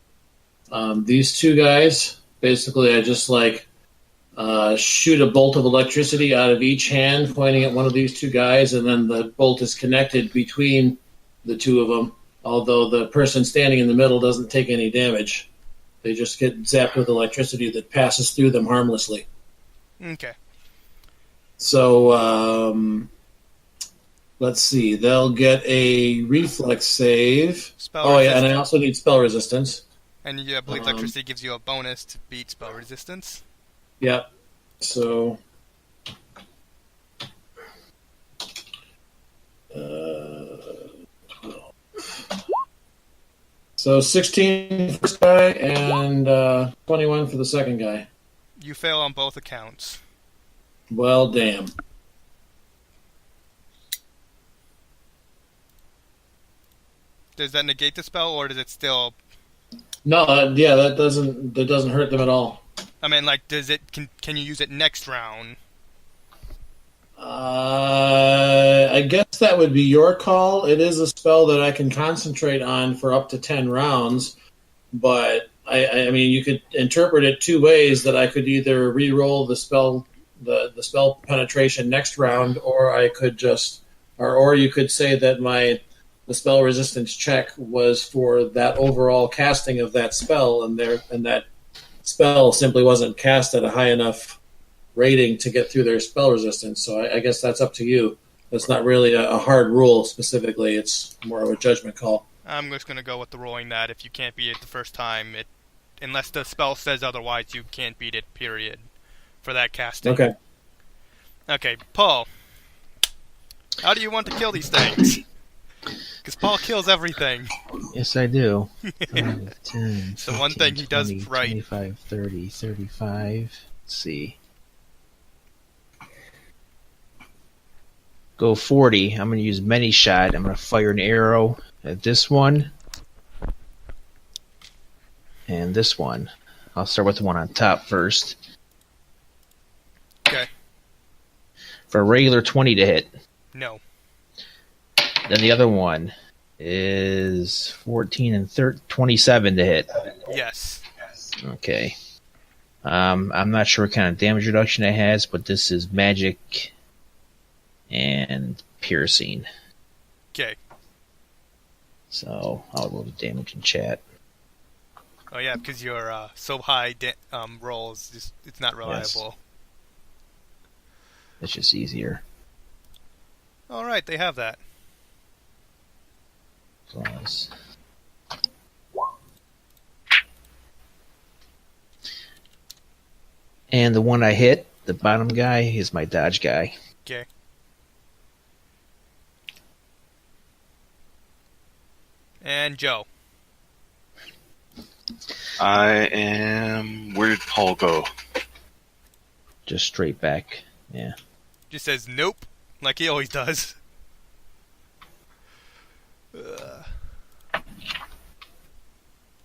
these 2 guys. Basically, I just shoot a bolt of electricity out of each hand, pointing at one of these 2 guys, and then the bolt is connected between the 2 of them. Although the person standing in the middle doesn't take any damage, they just get zapped with electricity that passes through them harmlessly. Okay. So let's see. They'll get a reflex save. And I also need spell resistance. And I believe electricity gives you a bonus to beat spell resistance. Yeah. So 16 for the first guy and 21 for the second guy. You fail on both accounts. Well, damn. Does that negate the spell, or does it still? No, that doesn't hurt them at all. I mean, can you use it next round? I guess that would be your call. It is a spell that I can concentrate on for up to 10 rounds, but I mean, you could interpret it 2 ways. That I could either re-roll the spell penetration next round, or I could or you could say that the spell resistance check was for that overall casting of that spell, and that spell simply wasn't cast at a high enough rating to get through their spell resistance. So I guess that's up to you. That's not really a hard rule specifically. It's more of a judgment call. I'm just going to go with the rolling that if you can't beat it the first time, unless the spell says otherwise, you can't beat it, period, for that casting. Okay. Okay, Paul. How do you want to kill these things? Because Paul kills everything. Yes, I do. 5, 10, So one thing he 20, does right. 25, 30, 35. Let's see. Go 40. I'm going to use many shot. I'm going to fire an arrow at this one. And this one. I'll start with the one on top first. Okay. For a regular 20 to hit. No. Then the other one is 14 and 27 to hit. Yes. Okay. I'm not sure what kind of damage reduction it has, but this is magic and piercing. Okay. So I'll roll the damage in chat. Oh yeah, because your so high rolls, it's not reliable. It's just easier. All right, they have that. Plus. And the one I hit, the bottom guy, is my dodge guy. Okay. And Joe. Where did Paul go? Just straight back. Yeah. Just says nope, like he always does. I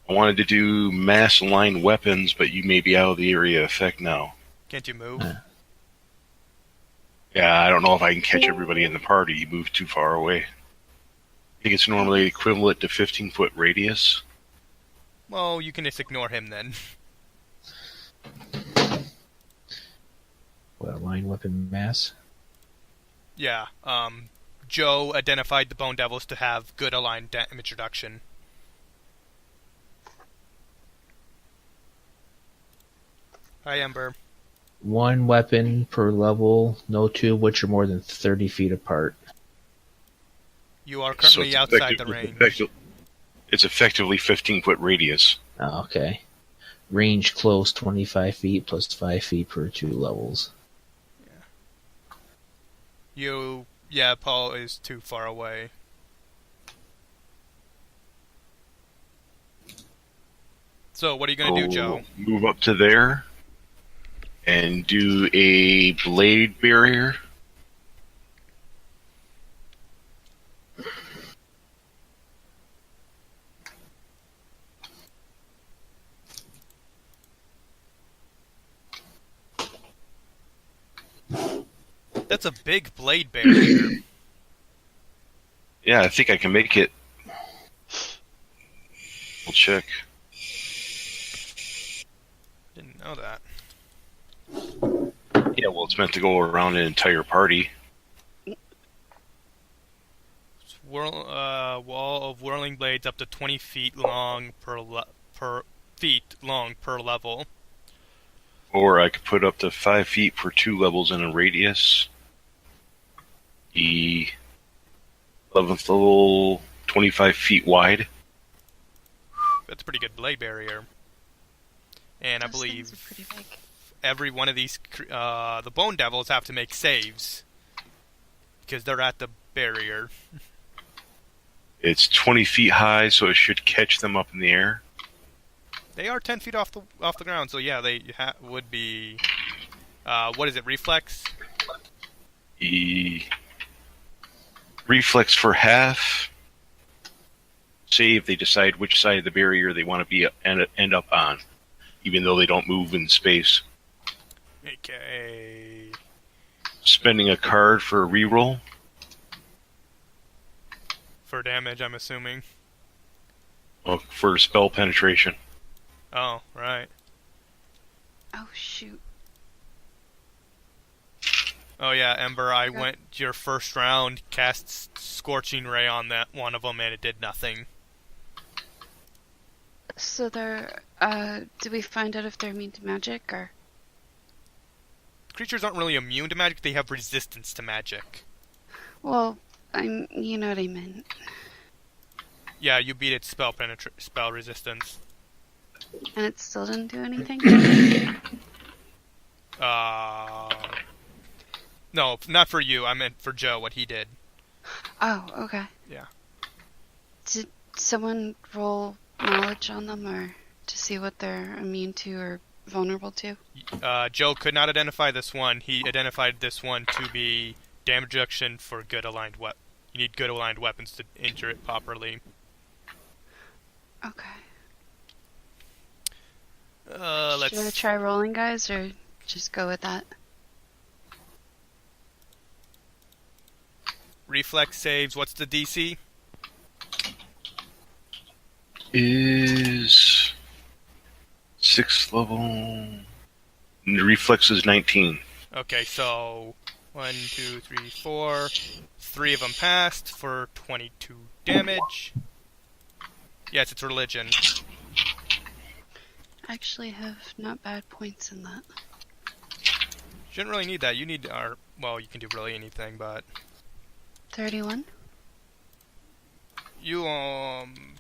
wanted to do mass line weapons, but you may be out of the area of effect now. Can't you move? Yeah, I don't know if I can catch everybody in the party. You move too far away. I think it's normally equivalent to 15-foot radius. Well, you can just ignore him then. What, line weapon mass? Yeah, Joe identified the Bone Devils to have good aligned damage reduction. Hi, Ember. One weapon per level, no two of which are more than 30 feet apart. You are So currently outside the range. It's effectively 15-foot radius. Oh, okay. Range close 25 feet plus 5 feet per 2 levels. Yeah, Paul is too far away. So, what are you going to do, Joe? Move up to there and do a blade barrier. That's a big blade barrier. Yeah, I think I can make it. We'll check. Didn't know that. Yeah, well, it's meant to go around an entire party. Wall of whirling blades up to 20 feet long per level. Or I could put up to 5 feet per 2 levels in a radius. The 11th level, 25 feet wide. That's a pretty good blade barrier. And I Those things believe are pretty big. every one of these, the Bone Devils have to make saves. Because they're at the barrier. It's 20 feet high, so it should catch them up in the air. They are 10 feet off the ground, so yeah, they would be... what is it, reflex? The reflex for half. Save, they decide which side of the barrier they want to be end up on, even though they don't move in space. Okay. Spending a card for a reroll. For damage, I'm assuming. Oh, for spell penetration. Oh, right. Oh, shoot. Oh yeah, Ember, I went your first round, cast Scorching Ray on that one of them, and it did nothing. So they're, did we find out if they're immune to magic, or? Creatures aren't really immune to magic, they have resistance to magic. Well, you know what I meant. Yeah, you beat its spell resistance. And it still didn't do anything? No, not for you, I meant for Joe, what he did. Oh, okay. Yeah. Did someone roll knowledge on them, or to see what they're immune to or vulnerable to? Joe could not identify this one. He identified this one to be damage reduction for good aligned weapon. You need good aligned weapons to injure it properly. Okay. Let's... Should I try rolling, guys, or just go with that? Reflex saves, what's the DC? Is 6th level. And the reflex is 19. Okay, so 1, 2, 3, 4. 3 of them passed for 22 damage. Yes, it's religion. I actually have not bad points in that. Shouldn't really need that. You need well, you can do really anything, but 31? you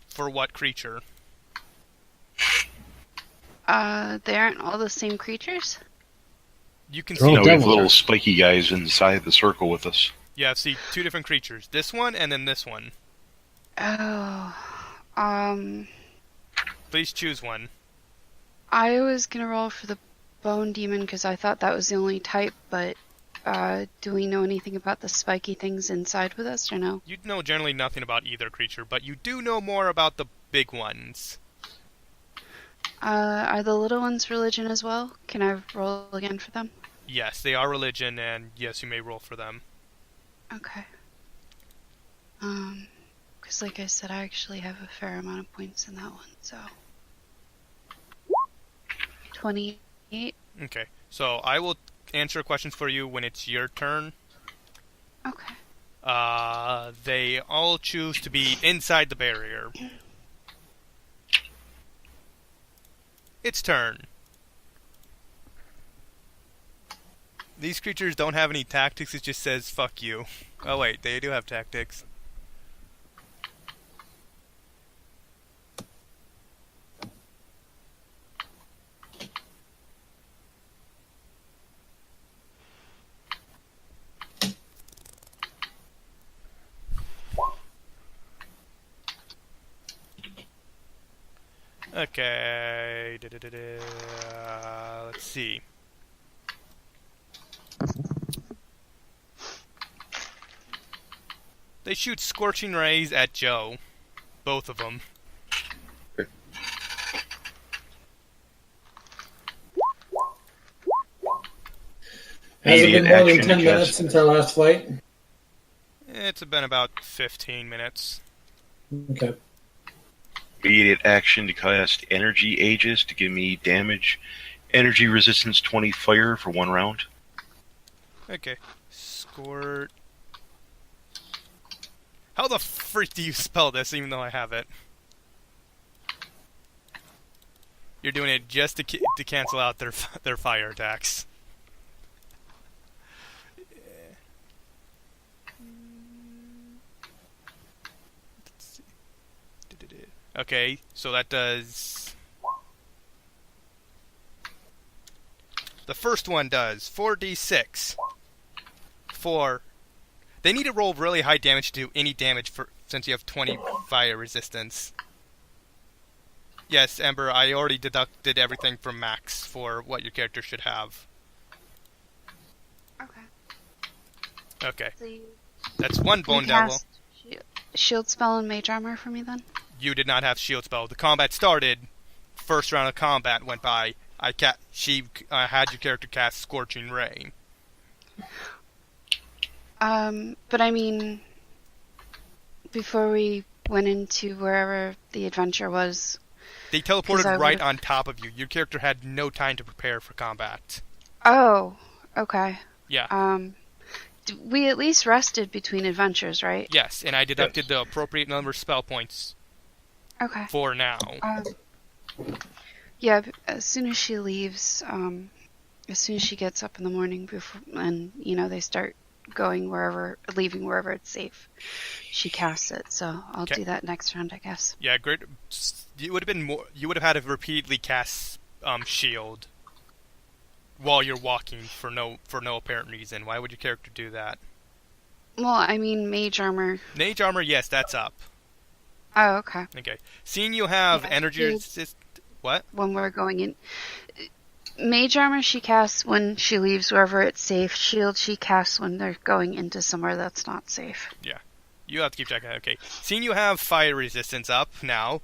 for what creature? They aren't all the same creatures? You can They're see all We have devils. little spiky guys inside the circle with us. Yeah, see 2 different creatures. This one and then this one. Oh, Please choose one. I was gonna roll for the bone demon because I thought that was the only type, but do we know anything about the spiky things inside with us, or no? You know generally nothing about either creature, but you do know more about the big ones. Are the little ones religion as well? Can I roll again for them? Yes, they are religion, and yes, you may roll for them. Okay. Because like I said, I actually have a fair amount of points in that one, so... 28? Okay, so I will answer questions for you when it's your turn. Okay. They all choose to be inside the barrier. Its turn. These creatures don't have any tactics, it just says, fuck you. Oh wait, they do have tactics. Okay. Let's see. They shoot scorching rays at Joe. Both of them. Has it been more than Action 10 to minutes cast- since our last fight? It's been about 15 minutes. Okay. Immediate action to cast energy aegis to give me damage. Energy resistance 20 fire for 1 round. Okay. Squirt. How the freak do you spell this even though I have it? You're doing it just to cancel out their fire attacks. Okay, so that does... The first one does 4d6. 4. They need to roll really high damage to do any damage since you have 20 fire resistance. Yes, Ember, I already deducted everything from max for what your character should have. Okay. Okay, So you that's one can bone devil. cast shield spell and mage armor for me then? You did not have shield spell. The combat started. First round of combat went by. She had your character cast Scorching Ray. But I mean, before we went into wherever the adventure was. They 'Cause teleported I right would've- on top of you. Your character had no time to prepare for combat. Oh, okay. Yeah. We at least rested between adventures, right? Yes, and I deducted the appropriate number of spell points Okay. for now. Yeah, as soon as she leaves, as soon as she gets up in the morning and, they start leaving wherever it's safe, she casts it. So I'll Okay. do that next round, I guess. Yeah, great. You would have been more. You would have had to repeatedly cast shield while you're walking for no apparent reason. Why would your character do that? Well, I mean, mage armor. Mage armor, yes, that's up. Oh, okay. Okay. Seeing you have Yeah, energy shield. resist. What? When we're going in. Mage armor she casts when she leaves wherever it's safe. Shield she casts when they're going into somewhere that's not safe. Yeah. You have to keep checking. Okay. Seeing you have fire resistance up now.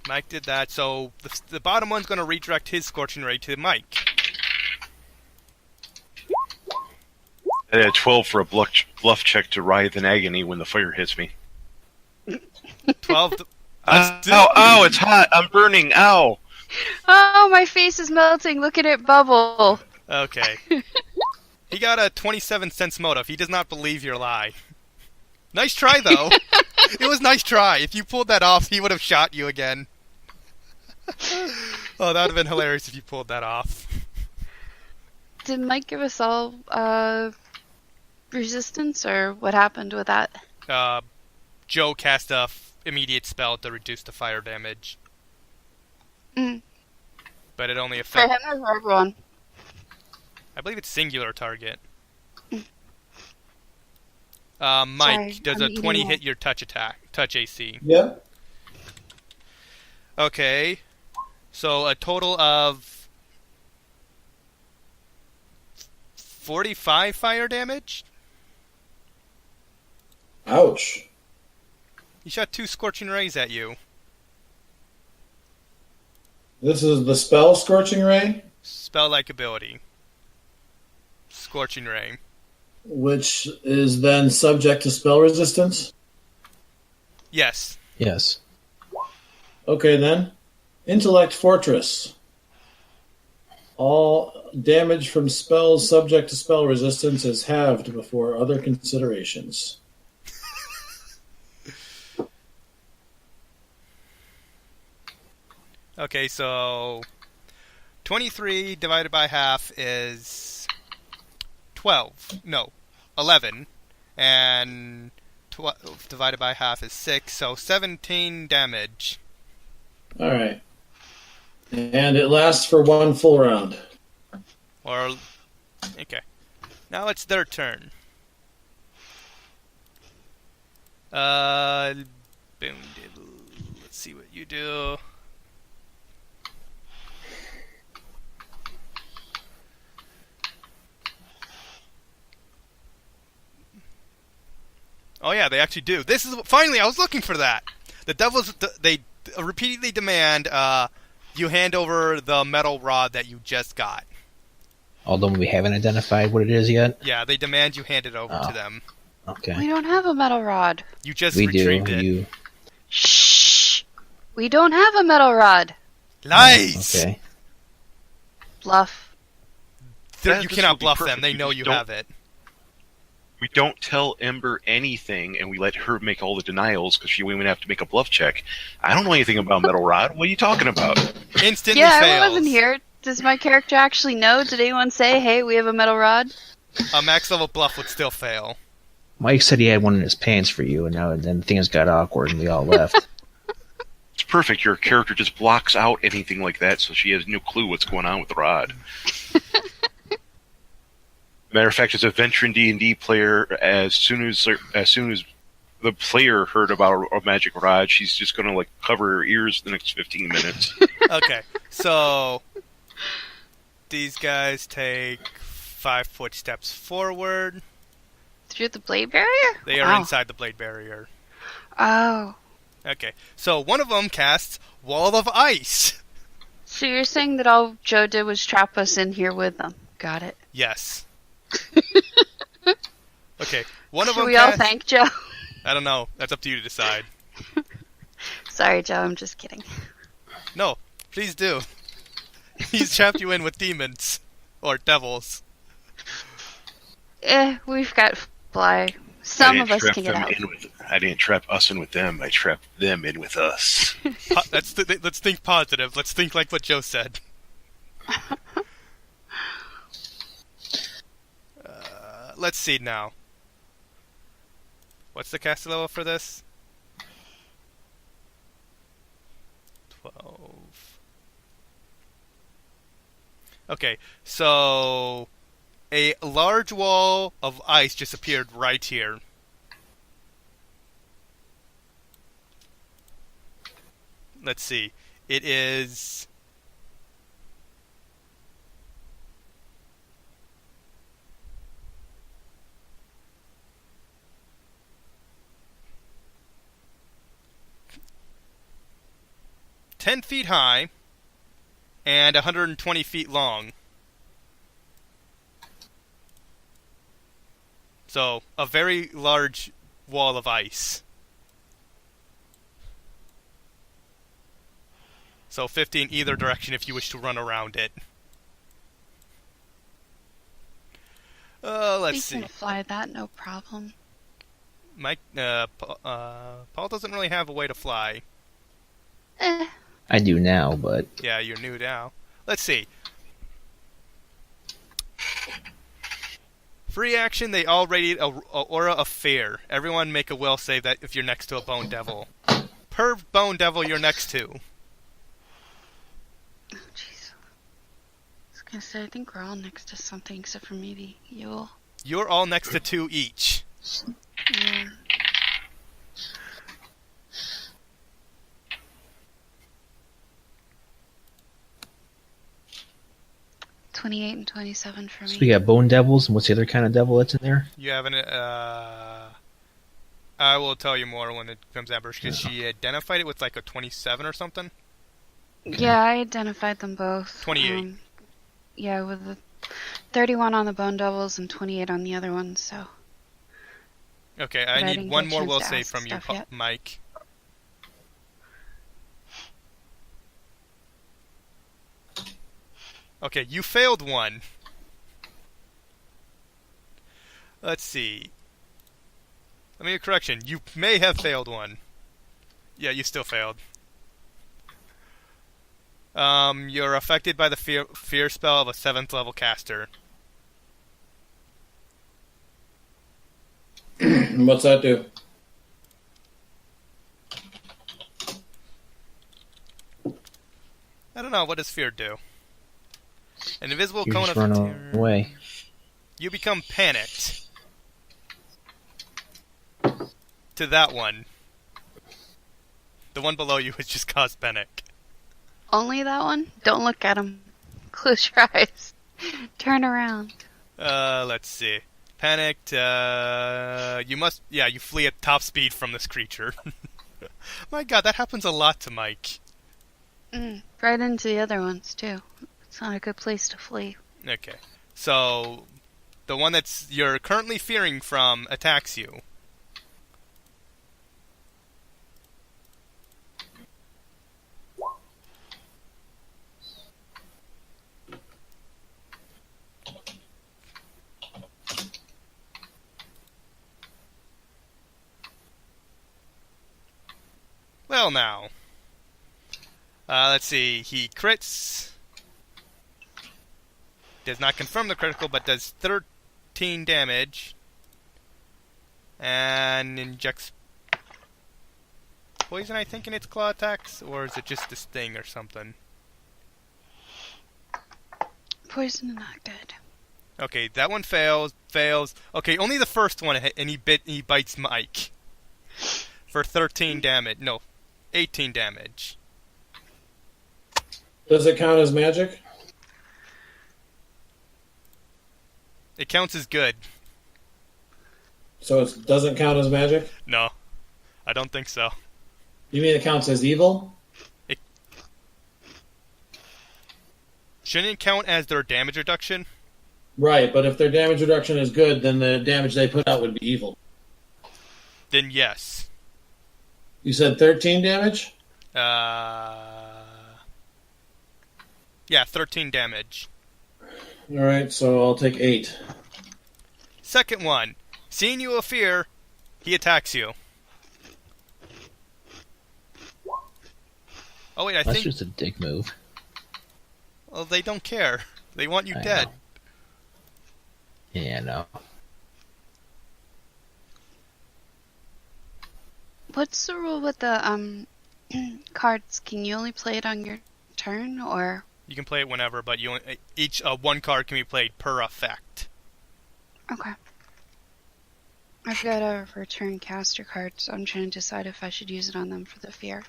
Mike did that, so the bottom one's going to redirect his Scorching Ray to Mike. I had a 12 for a bluff check to writhe in agony when the fire hits me. 12. Ow, it's hot. I'm burning. Ow. Oh, my face is melting. Look at it bubble. Okay. He got a 27 sense motive. He does not believe your lie. Nice try, though. It was nice try. If you pulled that off, he would have shot you again. Oh, that would have been hilarious if you pulled that off. Did Mike give us all resistance, or what happened with that? Joe cast a immediate spell to reduce the fire damage. Mm. But it only For affects... him or for everyone? I believe it's singular target. Mm. Mike, Sorry, does I'm a 20 eating hit your touch AC? Yep. Okay. So a total of 45 fire damage? Ouch. He shot 2 Scorching Rays at you. This is the spell Scorching Ray, Spell-like ability. Scorching Ray. which is then subject to spell resistance. Yes. Yes. Okay, then. Intellect Fortress. All damage from spells subject to spell resistance is halved before other considerations. Okay, so 23 divided by half is 12. No, 11. And 12 divided by half is 6, so 17 damage. All right. And it lasts for one full round. Or, okay. Now it's their turn. Boondable. Let's see what you do. Oh yeah, they actually do. This is finally I was looking for that. The devils they repeatedly demand you hand over the metal rod that you just got. Although we haven't identified what it is yet. Yeah, they demand you hand it over to them. Okay. We don't have a metal rod. You just We do. retrieved it. Shh. We don't have a metal rod. Lies. Okay. Bluff. You This cannot would be bluff perfect. them. They know you don't- have it. We don't tell Ember anything, and we let her make all the denials because she wouldn't have to make a bluff check. I don't know anything about Metal Rod. What are you talking about? Instantly Yeah, fails. I wasn't here. Does my character actually know? Did anyone say, hey, we have a metal rod? A max level bluff would still fail. Mike said he had one in his pants for you, and then things got awkward, and we all left. It's perfect. Your character just blocks out anything like that, so she has no clue what's going on with the rod. Matter of fact, as a veteran D&D player, as soon as the player heard about a magic rod, she's just going to cover her ears the next 15 minutes. Okay, so these guys take 5 footsteps forward. Through the blade barrier? They are Wow. inside the blade barrier. Oh. Okay, so one of them casts Wall of Ice. So you're saying that all Joe did was trap us in here with them. Got it. Yes. Okay, one of Should them we all casts... thank Joe? I don't know. That's up to you to decide. Sorry, Joe, I'm just kidding. No, please do. He's trapped you in with demons. Or devils. We've got fly. Some I of didn't us trap can get them out. in with. I didn't trap us in with them. I trapped them in with us. Let's think positive. Let's think like what Joe said. Let's see now. What's the caster level for this? 12. Okay, so a large wall of ice just appeared right here. Let's see. It is... $10 feet high and 120 feet long. So, a very large wall of ice. So 50 in either direction if you wish to run around it. Let's We see. can fly that, no problem. Mike, Paul doesn't really have a way to fly. I do now, but Yeah, you're new now. Let's see. Free action, they all radiate a aura of fear. Everyone make a will save that if you're next to a bone devil. Per bone devil you're next to. Oh, jeez. I was gonna say, I think we're all next to something except for maybe Yule. You're all next to 2 each. Yeah. 28 and 27 for me. so we got bone devils, and what's the other kind of devil that's in there? You haven't, I will tell you more when it comes out, because she identified it with like a 27 or something. Yeah, I identified them both. 28. Yeah, with the 31 on the bone devils and 28 on the other one, so. Okay, But I I need didn't one get a more chance will to save ask from you, stuff yet. Mike. Okay, you failed one. Let's see. Let me make a correction. You may have failed one. Yeah, you still failed. You're affected by the fear spell of a 7th level caster. What's that do? I don't know, what does fear do? An invisible You cone just of run terror. You become panicked. to that one. The one below you has just caused panic. Only that one? Don't look at him. Close your eyes. Turn around. Let's see. Panicked, you flee at top speed from this creature. My god, that happens a lot to Mike. Right into the other ones, too. It's not a good place to flee. Okay. So, the one you're currently fearing from attacks you. Well, now. Let's see. He crits. Does not confirm the critical, but does 13 damage. And injects poison, I think, in its claw attacks? Or is it just a sting or something? Poison not good. Okay, that one fails. Okay, only the first one, and he bites Mike. For 13 damage. No, 18 damage. Does it count as magic? It counts as good. So it doesn't count as magic? No, I don't think so. You mean it counts as evil? Shouldn't it count as their damage reduction? Right, but if their damage reduction is good, then the damage they put out would be evil. Then yes. You said 13 damage? Yeah, 13 damage. Alright, so I'll take 8. Second one. Seeing you a fear, he attacks you. Oh wait, I That's think... just a dick move. Well, they don't care. They want you I dead. know. Yeah, no. What's the rule with the cards? Can you only play it on your turn, or? You can play it whenever, but each one card can be played per effect. Okay. I've got a return caster card, so I'm trying to decide if I should use it on them for the fear.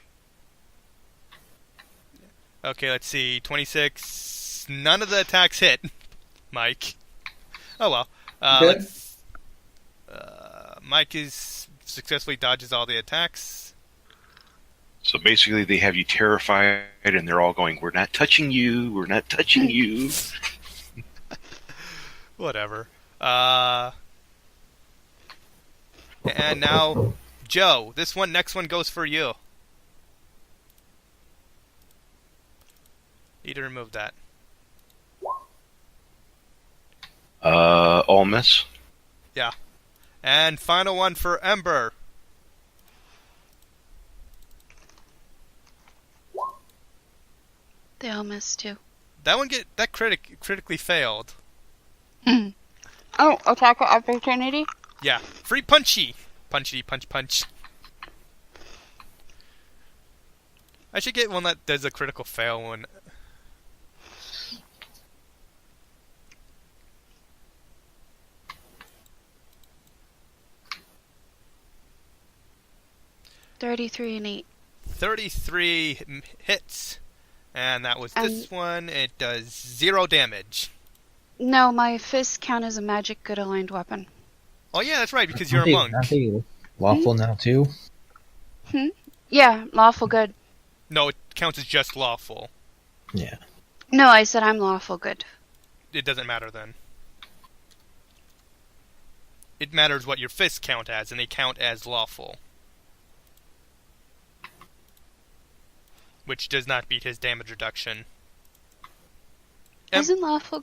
Okay, let's see. 26. None of the attacks hit, Mike. Oh well. Okay. Mike successfully dodges all the attacks. So basically, they have you terrified, and they're all going, "We're not touching you. We're not touching you." Whatever. And now, Joe, next one goes for you. Need to remove that. All miss. Yeah. And final one for Ember. They all miss too. That one critically failed. Oh, attack of opportunity? Yeah. Free punchy. Punchy, punch. I should get one that does a critical fail one. $33 and 8. 33 hits. And that was this one. It does 0 damage. No, my fists count as a magic good aligned weapon. Oh yeah, that's right, because you're a monk. Aren't they lawful now too? Yeah, lawful good. No, it counts as just lawful. Yeah. No, I said I'm lawful good. It doesn't matter then. It matters what your fists count as, and they count as lawful. Which does not beat his damage reduction. Isn't lawful...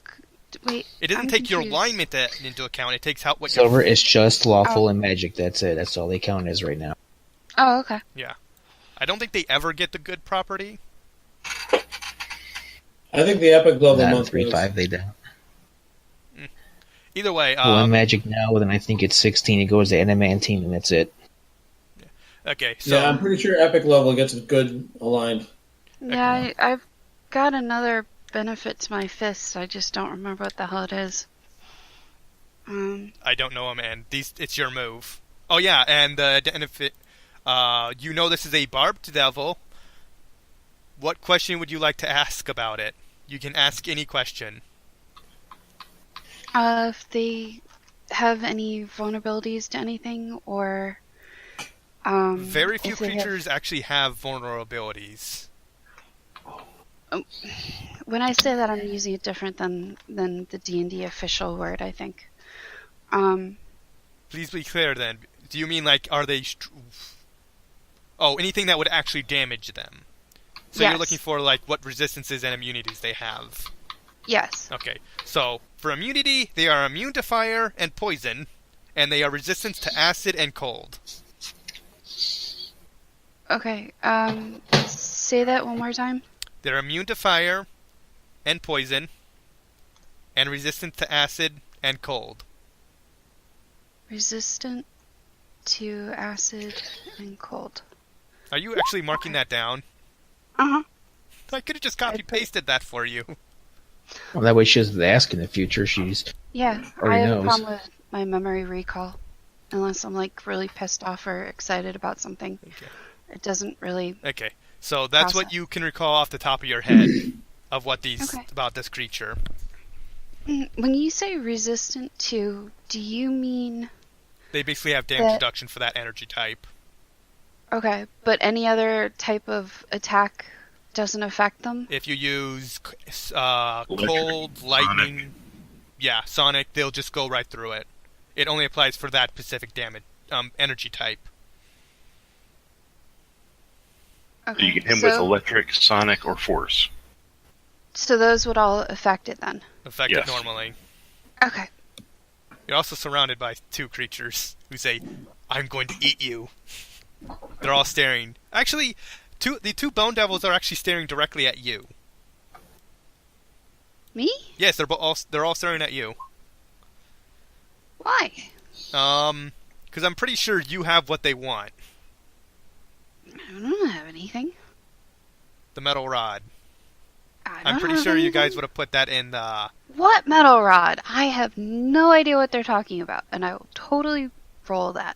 Wait, it doesn't I'm take your confused. alignment into account. It takes out what Silver is just lawful and magic. That's it. That's all they count as right now. Oh, okay. Yeah. I don't think they ever get the good property. I think the epic level Not in monk 3.5 they don't. Either way, Well, in magic now, then I think it's 16. It goes to adamantine, and that's it. Okay, so Yeah, I'm pretty sure epic level gets good aligned. Yeah, I've got another benefit to my fists. I just don't remember what the hell it is. I don't know, man. It's your move. Oh yeah, and if it, you know this is a barbed devil. What question would you like to ask about it? You can ask any question. If they have any vulnerabilities to anything, or Very few if they have- creatures actually have vulnerabilities. When I say that, I'm using it different than the D&D official word, I think. Please be clear then. Do you mean like, are they... anything that would actually damage them. So Yes. you're looking for like what resistances and immunities they have. Yes. Okay, so for immunity, they are immune to fire and poison, and they are resistant to acid and cold. Okay. Say that one more time. They're immune to fire and poison, and resistant to acid and cold. Resistant to acid and cold. Are you actually marking that down? Uh-huh. I could have just copy-pasted that for you. Well, that way she doesn't ask in the future. She's Yeah, Already I have knows. a problem with my memory recall. Unless I'm like really pissed off or excited about something. Okay. It doesn't really... Okay, so that's what Process. you can recall off the top of your head of what these Okay. about this creature. When you say resistant to, do you mean... They basically have damage That- reduction for that energy type. Okay, but any other type of attack doesn't affect them? If you use cold, lightning, sonic, they'll just go right through it. It only applies for that specific damage energy type. Okay, You get him with electric, sonic, or force. So those would all affect it then? Affected Yes. normally. Okay. You're also surrounded by two creatures who say, "I'm going to eat you." They're all staring. Actually, the two bone devils are actually staring directly at you. Me? Yes, they're all staring at you. Why? Because I'm pretty sure you have what they want. I don't have anything. The metal rod. I I'm don't pretty have sure you guys anything. would have put that in the... What metal rod? I have no idea what they're talking about, and I will totally roll that.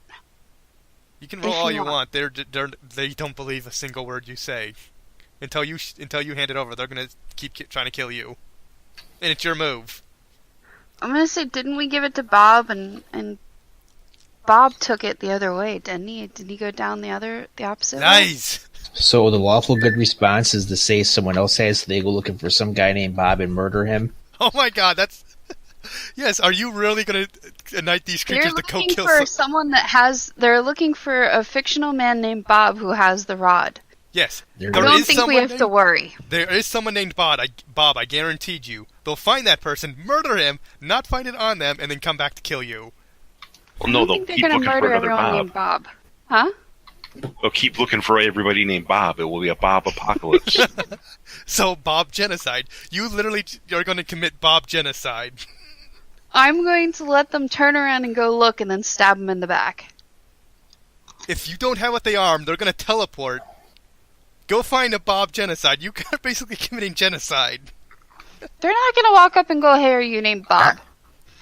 You can roll If all you you want. want. They don't believe a single word you say. Until you hand it over, they're gonna keep trying to kill you. And it's your move. I'm gonna say, didn't we give it to Bob, and Bob took it the other way, didn't he? Did he go down the opposite way? Nice! so the lawful good response is to say someone else has. So they go looking for some guy named Bob and murder him. Oh my god, that's... Yes, are you really gonna ignite these They're creatures to go looking kill for someone that has... They're looking for a fictional man named Bob who has the rod. Yes. There I There don't is think we someone have to worry. There is someone named Bob, I guaranteed you. They'll find that person, murder him, not find it on them, and then come back to kill you. Well, I no, don't they'll think they're keep gonna looking for murder another everyone Bob. named Bob. Huh? They'll keep looking for everybody named Bob. It will be a Bob apocalypse. So, Bob genocide. You literally are going to commit Bob genocide. I'm going to let them turn around and go look and then stab them in the back. If you don't have what they are, they're going to teleport. Go find a Bob genocide. You are basically committing genocide. They're not going to walk up and go, hey, are you named Bob?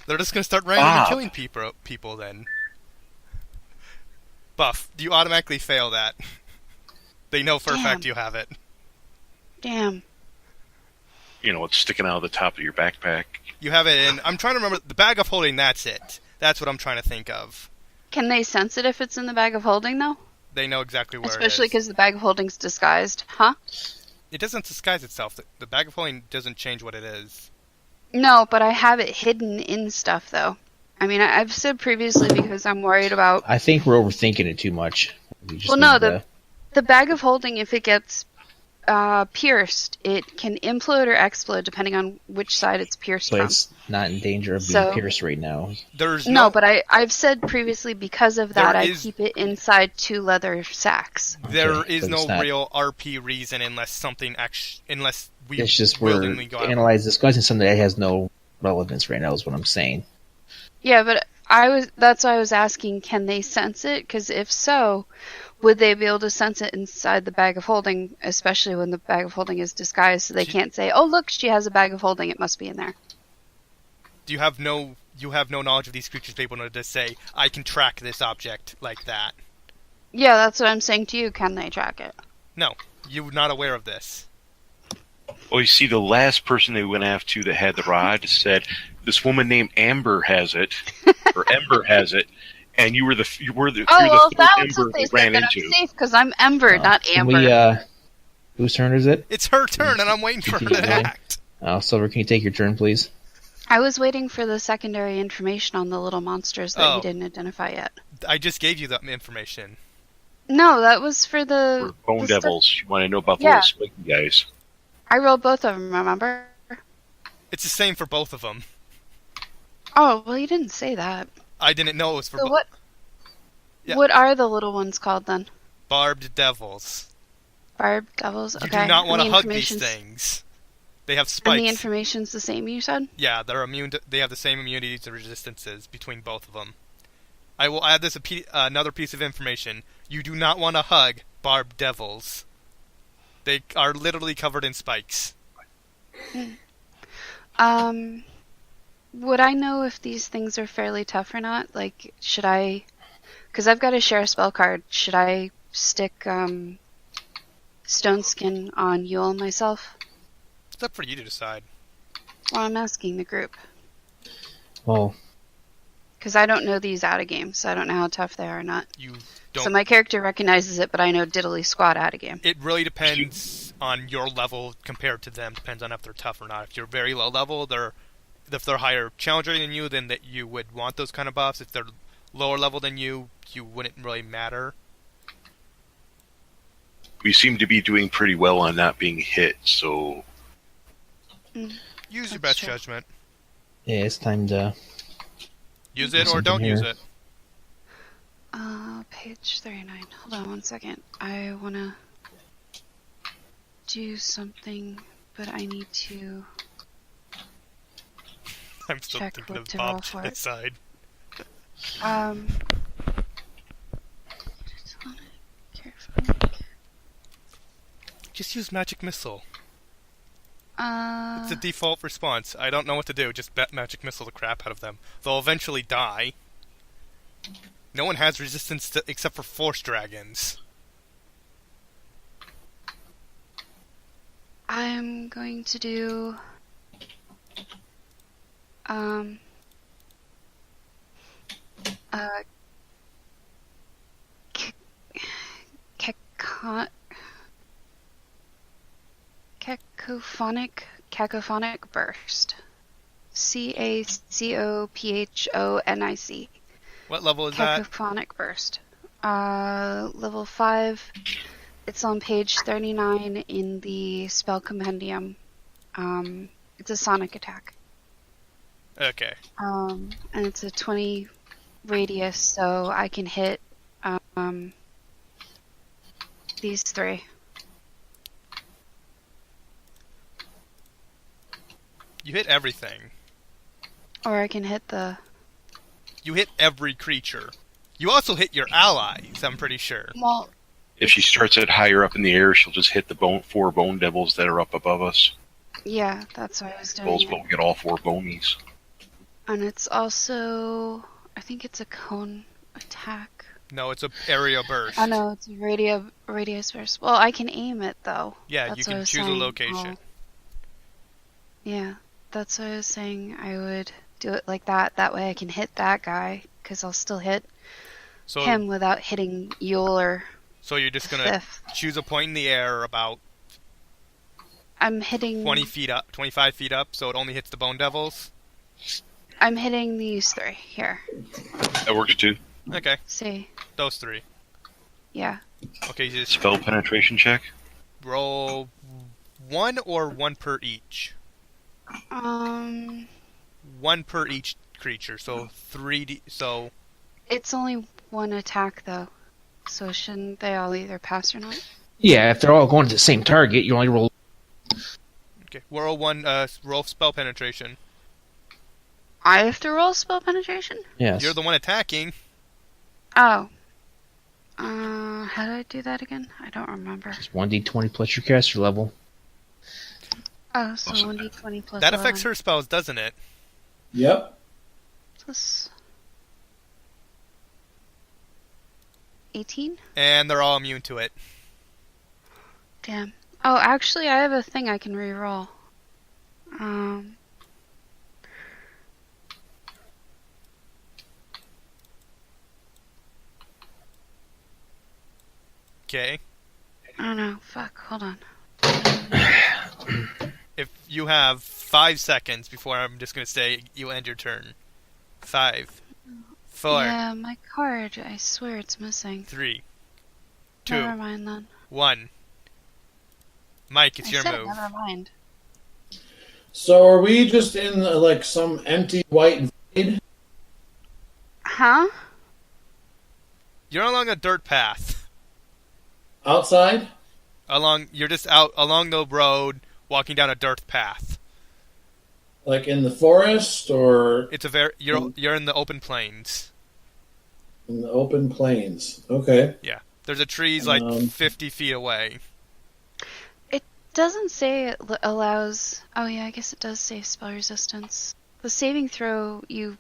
They're just going to start randomly Bob. killing people then. Buff, you automatically fail that. They know for a fact Damn. you have it. Damn. You know, it's sticking out of the top of your backpack. You have it in... I'm trying to remember... The bag of holding, that's it. That's what I'm trying to think of. Can they sense it if it's in the bag of holding, though? They know exactly where Especially it is. because the bag of holding's disguised, huh? It doesn't disguise itself. The bag of holding doesn't change what it is. No, but I have it hidden in stuff, though. I mean, I've said previously because I'm worried about... I think we're overthinking it too much. We just Well, no, need to- The bag of holding, if it gets pierced, it can implode or explode depending on which side it's pierced but from. it's not in danger of being So- pierced right now. There's No, but I've said previously because of that, There I is- keep it inside 2 leather sacks. There Okay, is but no it's not- real RP reason unless we It's just we're willingly go out. discussing something that has no relevance right now. Is what I'm saying. Yeah, but that's why I was asking, can they sense it? Because if so, would they be able to sense it inside the bag of holding, especially when the bag of holding is disguised, so they can't say, oh, look, she has a bag of holding, it must be in there. Do you have no you have no knowledge of these creatures to be able to just say, I can track this object like that. Yeah, that's what I'm saying to you. Can they track it? No, you're not aware of this. Oh, you see, the last person they went after that had the rod said this woman named Amber has it, or Ember has it, and you're the Oh, first well, that's Ember what they they said, ran that into. I'm safe because I'm Ember, not Can Amber. we, whose turn is it? It's her turn, and I'm waiting for her Continue to going. act. Silver, can you take your turn, please? I was waiting for the secondary information on the little monsters that Oh. you didn't identify yet. I just gave you that information. No, that was for the... Or Bone the stuff- Devils. You want to know about the Yeah. little spiky guys. I rolled both of them, remember? It's the same for both of them. Oh, well, you didn't say that. I didn't know it was for So what? Yeah. What are the little ones called then? barbed devils. Barbed devils. You Okay. do not want to And the hug these information's- things. They have And spikes. the information's the same, you said? Yeah, they're immune. They have the same immunities and resistances between both of them. I will add this another piece of information. You do not want to hug barbed devils. They are literally covered in spikes. Would I know if these things are fairly tough or not? Like, should I... Because I've got to share a spell card. Should I stick, Stone Skin on Yule myself? It's up for you to decide. Well, I'm asking the group. Well, Because I don't know these out of game, so I don't know how tough they are or not. You don't. So my character recognizes it, but I know diddly squat out of game. It really depends on your level compared to them. Depends on if they're tough or not. If you're very low level, if they're higher challenger than you, then that you would want those kind of buffs. If they're lower level than you wouldn't really matter. We seem to be doing pretty well on not being hit, so Use your That's best true. judgment. yeah, it's time to... Use it or Something don't use here. it. Page 39. Hold on one second. I want to do something, but I need to... I'm still Check thinking what of to roll Bob for it. side. Careful. Just use magic missile. Uh, It's the default response. I don't know what to do. Just magic missile the crap out of them. They'll eventually die. No one has resistance except for force dragons. I'm going to do... Cacophonic burst. Cacophonic. What level is that? Cacophonic burst. Level 5. It's on page 39 in the spell compendium. It's a sonic attack. Okay. And it's a 20 radius, so I can hit these three. You hit everything. Or I can hit the... You hit every creature. You also hit your allies, I'm pretty sure. Well, if she starts it higher up in the air, she'll just hit the 4 bone devils that are up above us. yeah, that's what I was doing. Rolls will get all 4 bonies. And it's also... I think it's a cone attack. No, it's a area burst. Oh no, it's a radius burst. Well, I can aim it though. Yeah, That's you what I can was choose a saying. location. Yeah, that's what I was saying. I would do it like that. That way I can hit that guy, because I'll still hit So, him without hitting Yule or so you're just gonna Fifth. choose a point in the air about I'm hitting... 20 feet up, 25 feet up, so it only hits the bone devils. I'm hitting these three here. That works too. Okay, See? those 3. Yeah. Okay, you just Spell penetration check. roll 1 or 1 per each. 1 per each creature, so 3d. So It's only one attack though. So shouldn't they all either pass or not? Yeah, if they're all going to the same target, you only roll... okay, roll 1. Roll spell penetration. I have to roll spell penetration? Yes. You're the one attacking. Oh. How did I do that again? I don't remember. It's 1d20 plus your caster level. Oh, so Awesome. 1d20 plus That affects 11. her spells, doesn't it? Yep. plus 18? And they're all immune to it. Damn. Oh, actually, I have a thing I can reroll. Okay. I don't know. Fuck. Hold on. If you have 5 seconds before I'm just going to say you end your turn. 5, 4, Yeah, my card. I swear it's missing. 3, Never 2, mind then. 1. Mike, it's I your said move. never mind. So are we just in like some empty white void? Huh? You're along a dirt path. Outside? You're just out along the road, walking down a dirt path. Like in the forest or It's you're in the open plains. in the open plains? Okay. Yeah. There's a tree's like Um, 50 feet away. It doesn't say it allows... Oh yeah, I guess it does say spell resistance. The saving throw, you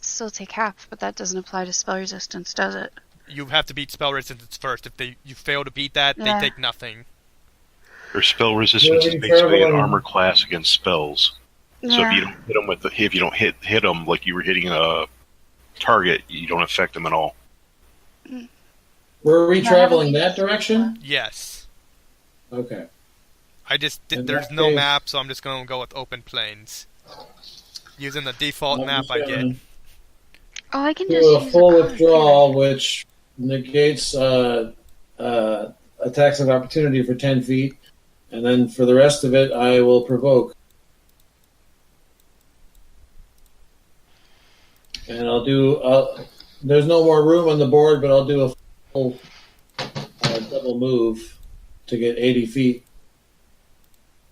still take half, but that doesn't apply to spell resistance, does it? You have to beat spell resistance first. If you fail to beat that, Yeah. they take nothing. Or spell resistance is Really basically an terrible. armor class against spells. So if Yeah. you don't hit them if you don't hit them like you were hitting a target, you don't affect them at all. Were we Yeah, traveling I that direction? Yes. Okay. There's In that no case- map, so I'm just going to go with open plains. Using the default I'm map just I get. gonna Oh, I can do just a use full a card, withdrawal, which negates attacks of opportunity for 10 feet. And then for the rest of it, I will provoke. And I'll do... there's no more room on the board, but I'll do a full double move to get 80 feet.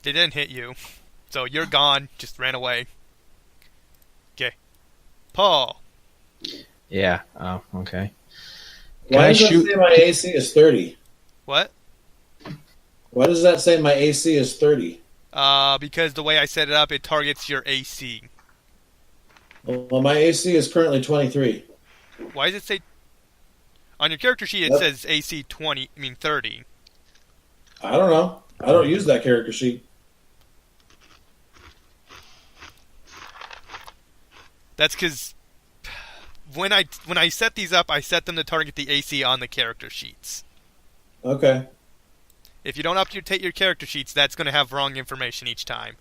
They didn't hit you. So you're gone. Just ran away. Okay. Paul. Yeah. Oh, okay. Can Why I does shoot? that say my AC is 30? What? Why does that say my AC is 30? Because the way I set it up, it targets your AC. Well, my AC is currently 23. Why does it say... On your character sheet, it Yep. says AC 30. I don't know. I don't use that character sheet. That's because when I set these up, I set them to target the AC on the character sheets. Okay. If you don't update your character sheets, that's going to have wrong information each time.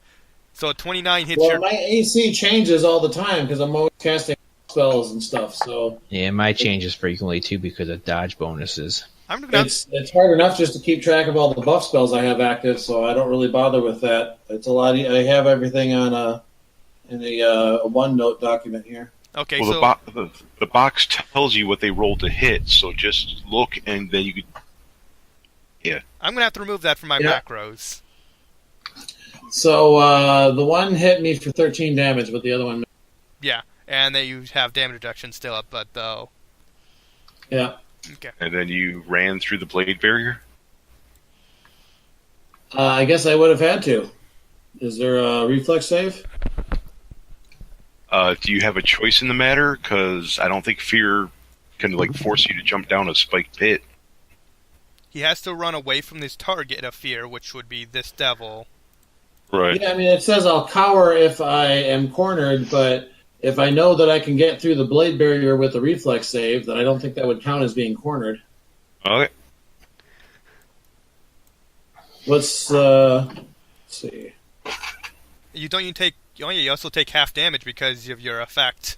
So a 29 hits Well, your... my AC changes all the time because I'm always casting spells and stuff. So Yeah, my changes frequently too because of dodge bonuses. I'm going to... it's hard enough just to keep track of all the buff spells I have active. So I don't really bother with that. It's a lot. I have everything on in a OneNote document here. Okay, Well, so... the box tells you what they rolled to hit, so just look and then you could. Yeah. I'm going to have to remove that from my Yeah. macros. So the one hit me for 13 damage, but the other one, Yeah, and then you have damage reduction still up, but though... yeah. Okay. And then you ran through the blade barrier. I guess I would have had to. Is there a reflex save? Do you have a choice in the matter? Because I don't think fear can force you to jump down a spiked pit. He has to run away from this target of fear, which would be this devil. Right. Yeah, I mean, it says I'll cower if I am cornered, but if I know that I can get through the blade barrier with a reflex save, then I don't think that would count as being cornered. Okay. Let's see. You also take half damage because of your effect.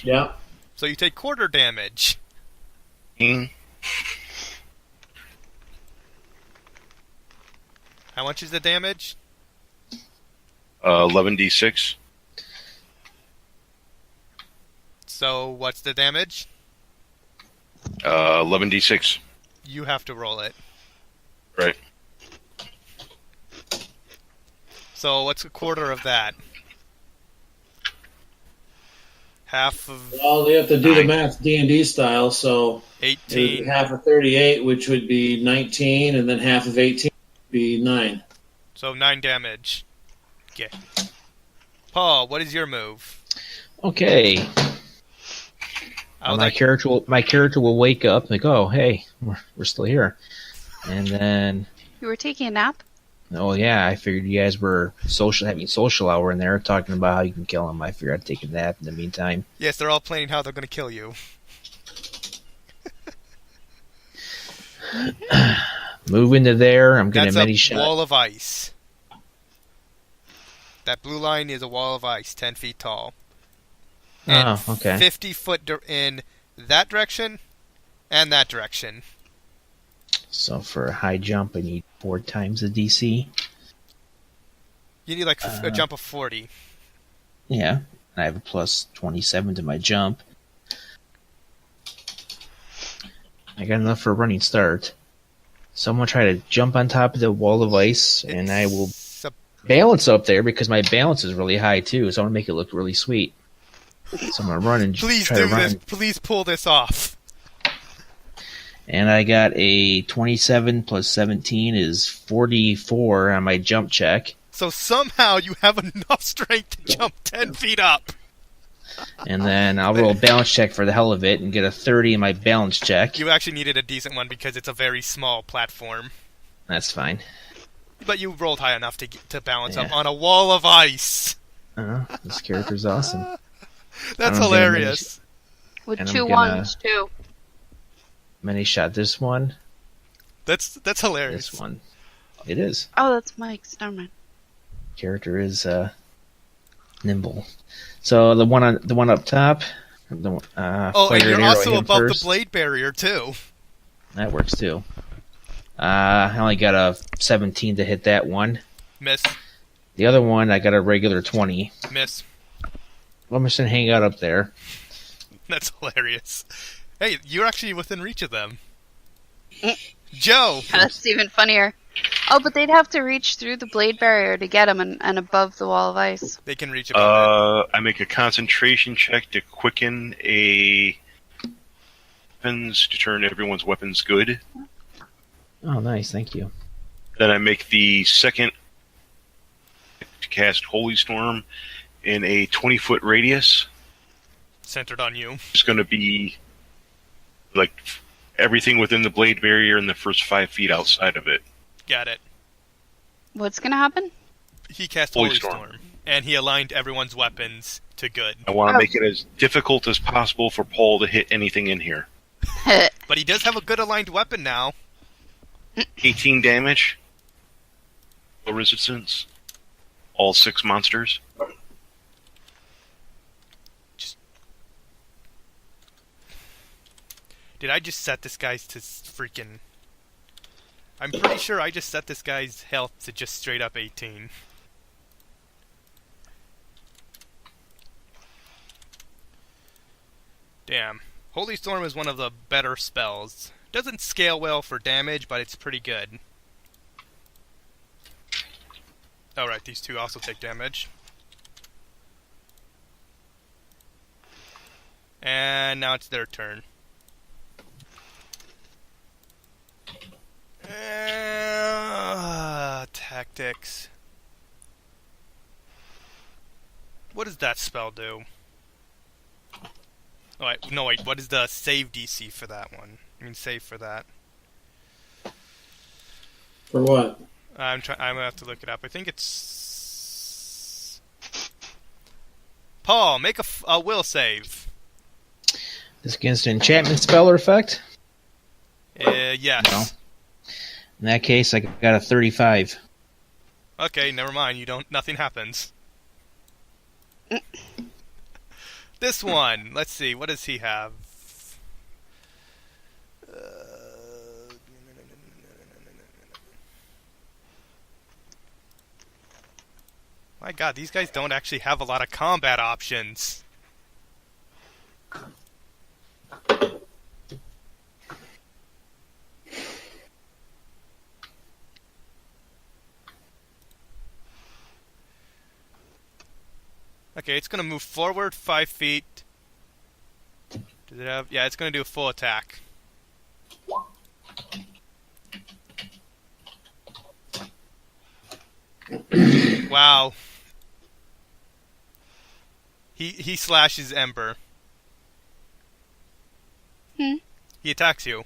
Yeah. So you take quarter damage. Mm. How much is the damage? 11d6. So what's the damage? 11d6. You have to roll it. Right. So what's a quarter of that? Half of Well, they have to do the math D&D style, so 18. half of 38, which would be 19, and then half of 18 would be 9. So 9 damage. Okay. Paul, what is your move? Okay. I would My like. character will wake up and like, oh, hey, we're still here. And then, You were taking a nap? oh yeah, I figured you guys were having social hour in there, talking about how you can kill him. I figured I'd take a nap in the meantime. Yes, they're all planning how they're going to kill you. Move into there. I'm going That's to many a shot. wall of ice. That blue line is a wall of ice, 10 feet tall. And Oh, okay. 50 foot in that direction and that direction. So for a high jump, I need 4 times the DC. You need like a jump of 40. Yeah, I have a plus 27 to my jump. I got enough for a running start. So I'm going to try to jump on top of the wall of ice, and I will It's a- balance up there because my balance is really high too, so I want to make it look really sweet. So I'm going to run and Please try do to run. this. Please pull this off. And I got a 27 plus 17 is 44 on my jump check. So somehow you have enough strength to jump 10 feet up. And then I'll roll a balance check for the hell of it and get a 30 in my balance check. You actually needed a decent one because it's a very small platform. That's fine. But you rolled high enough to balance up Yeah. on a wall of ice. This character's awesome. That's I don't think hilarious. With And I'm 2 gonna- ones, too. Many shot this one, That's hilarious. this one. It is. Oh, that's Mike's. Never mind. Character is nimble. So the one up top. The, Oh, fire and you're arrow at also him above first. the blade barrier too. That works too. I only got a 17 to hit that one. Miss, The other one, I got a regular 20. miss. Well, I'm just gonna hang out up there. That's hilarious. Hey, you're actually within reach of them. Joe, That's even funnier. Oh, but they'd have to reach through the blade barrier to get him and above the wall of ice. they can reach above I make a concentration check to quicken a weapons to turn everyone's weapons good. Oh, nice, thank you. Then I make the second to cast Holy Storm in a 20-foot radius. it, centered on you. It's going to be like everything within the blade barrier and the first 5 feet outside of it. Got it. What's gonna happen? He cast Holy Holy Storm. Storm, and he aligned everyone's weapons to good. I want to Oh. make it as difficult as possible for Paul to hit anything in here. But he does have a good aligned weapon now. 18 damage. Low resistance. All 6 monsters. Did I just set this guy's to freaking... I'm pretty sure I just set this guy's health to just straight up 18. Damn. Holy Storm is one of the better spells. Doesn't scale well for damage, but it's pretty good. Oh right, these two also take damage. And now it's their turn. Tactics. What does that spell do? Oh, wait, no, wait. What is the save DC for that one? I mean, save for that. For what? I'm gonna have to look it up. I think it's. Paul, make a will save. This against an enchantment spell or effect? Yes. No. In that case, I got a 35. Okay, never mind. You don't. Nothing happens. This one. Let's see. What does he have? My God, these guys don't actually have a lot of combat options. Okay, it's gonna move forward 5 feet. Does it have? Yeah, it's gonna do a full attack. Wow. He slashes Ember. Hmm. He attacks you,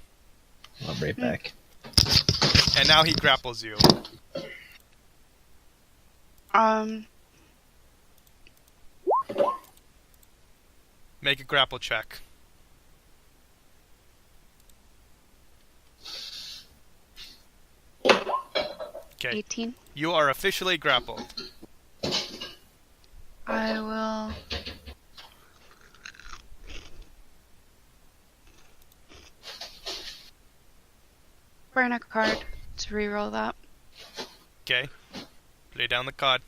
I'll be right back. and now he grapples you. Make a grapple check. Okay, 18. you are officially grappled. I will. Burn a card to reroll that. Okay, lay down the card.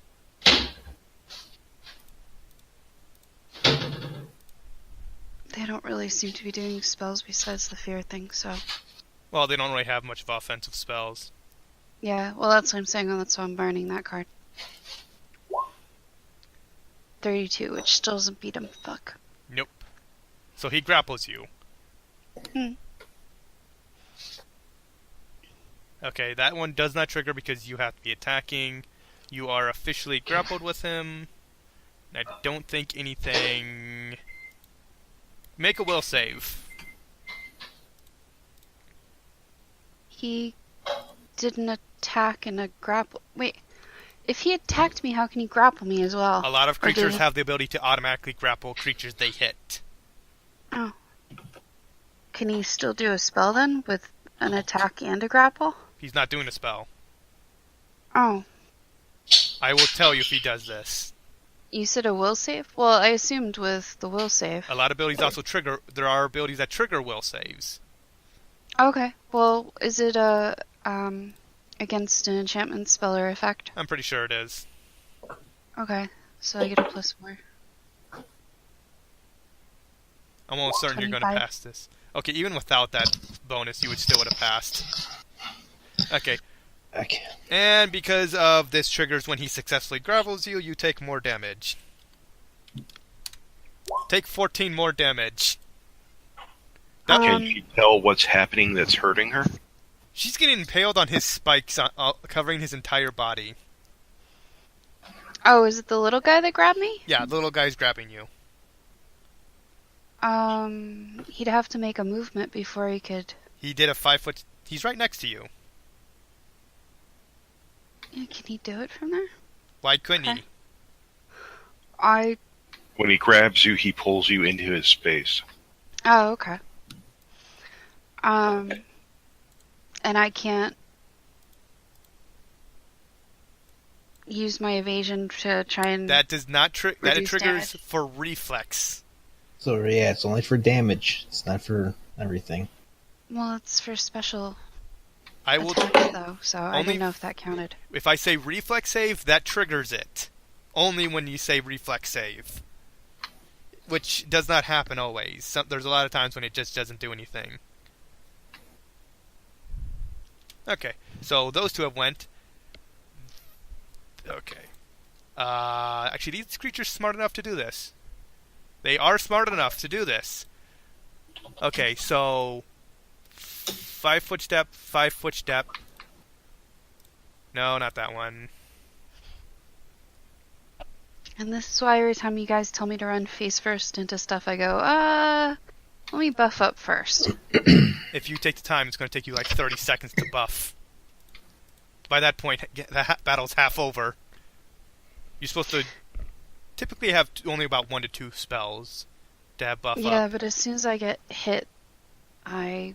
They don't really seem to be doing spells besides the fear thing, so. Well, they don't really have much of offensive spells. Yeah, well, that's what I'm saying, and that's why I'm burning that card. 32, which still doesn't beat him. Fuck. Nope. So he grapples you. Hmm. Okay, that one does not trigger because you have to be attacking. You are officially grappled with him. I don't think anything... Make a will save. He didn't attack in a grapple. Wait, if he attacked me, how can he grapple me as well? A lot of Or do creatures they- have the ability to automatically grapple creatures they hit. Oh. Can he still do a spell then with an attack and a grapple? He's not doing a spell. Oh. I will tell you if he does this. You said a will save? Well, I assumed with the will save. A lot of abilities also trigger... There are abilities that trigger will saves. Okay. Well, is it a against an enchantment spell or effect? I'm pretty sure it is. Okay. So I get a plus 4. I'm almost certain you're going to 25. pass this. Okay, even without that bonus, you would still would have passed. Okay, Okay. and because of this triggers when he successfully gravels you, you take more damage. Take 14 more damage. That- Can you tell what's happening that's hurting her? She's getting impaled on his spikes, covering his entire body. Oh, is it the little guy that grabbed me? Yeah, the little guy's grabbing you. He'd have to make a movement before he could. He did a 5-foot... He's right next to you. Yeah, can he do it from there? Why couldn't Okay. he? I. When he grabs you, he pulls you into his space. Oh, okay. And I can't use my evasion to try and. That does not that it Reduce triggers damage. for reflex. So yeah, it's only for damage. It's not for everything. Well, it's for special I will... attack though, so I Only- didn't know if that counted. If I say reflex save, that triggers it. Only when you say reflex save. Which does not happen always. There's a lot of times when it just doesn't do anything. Okay, so those two have went. Okay. Actually, these creatures are smart enough to do this. They are smart enough to do this. Okay, so... 5-foot step, 5-foot step. No, not that one. And this is why every time you guys tell me to run face first into stuff, I go, let me buff up first. If you take the time, it's going to take you like 30 seconds to buff. By that point, the battle's half over. You're supposed to typically have only about 1 to 2 spells to have buff Yeah, up. but as soon as I get hit, I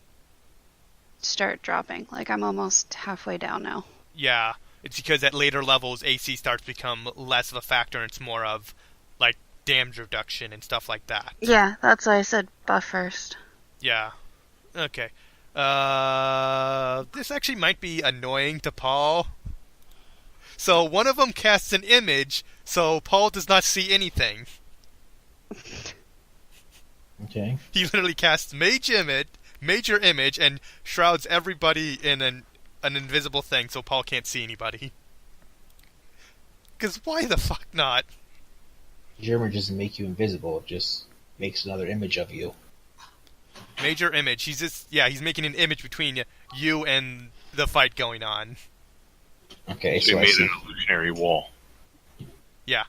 start dropping. Like, I'm almost halfway down now. Yeah, it's because at later levels, AC starts to become less of a factor, and it's more of, like, damage reduction and stuff like that. Yeah, that's why I said buff first. Yeah. Okay. This actually might be annoying to Paul. So one of them casts an image, so Paul does not see anything. Okay. He literally casts major image, and shrouds everybody in an invisible thing, so Paul can't see anybody. Because why the fuck not? Germer doesn't make you invisible. It just makes another image of you. Major image. He's making an image between you and the fight going on. Okay, So he so I made see. an illusionary wall. Yeah.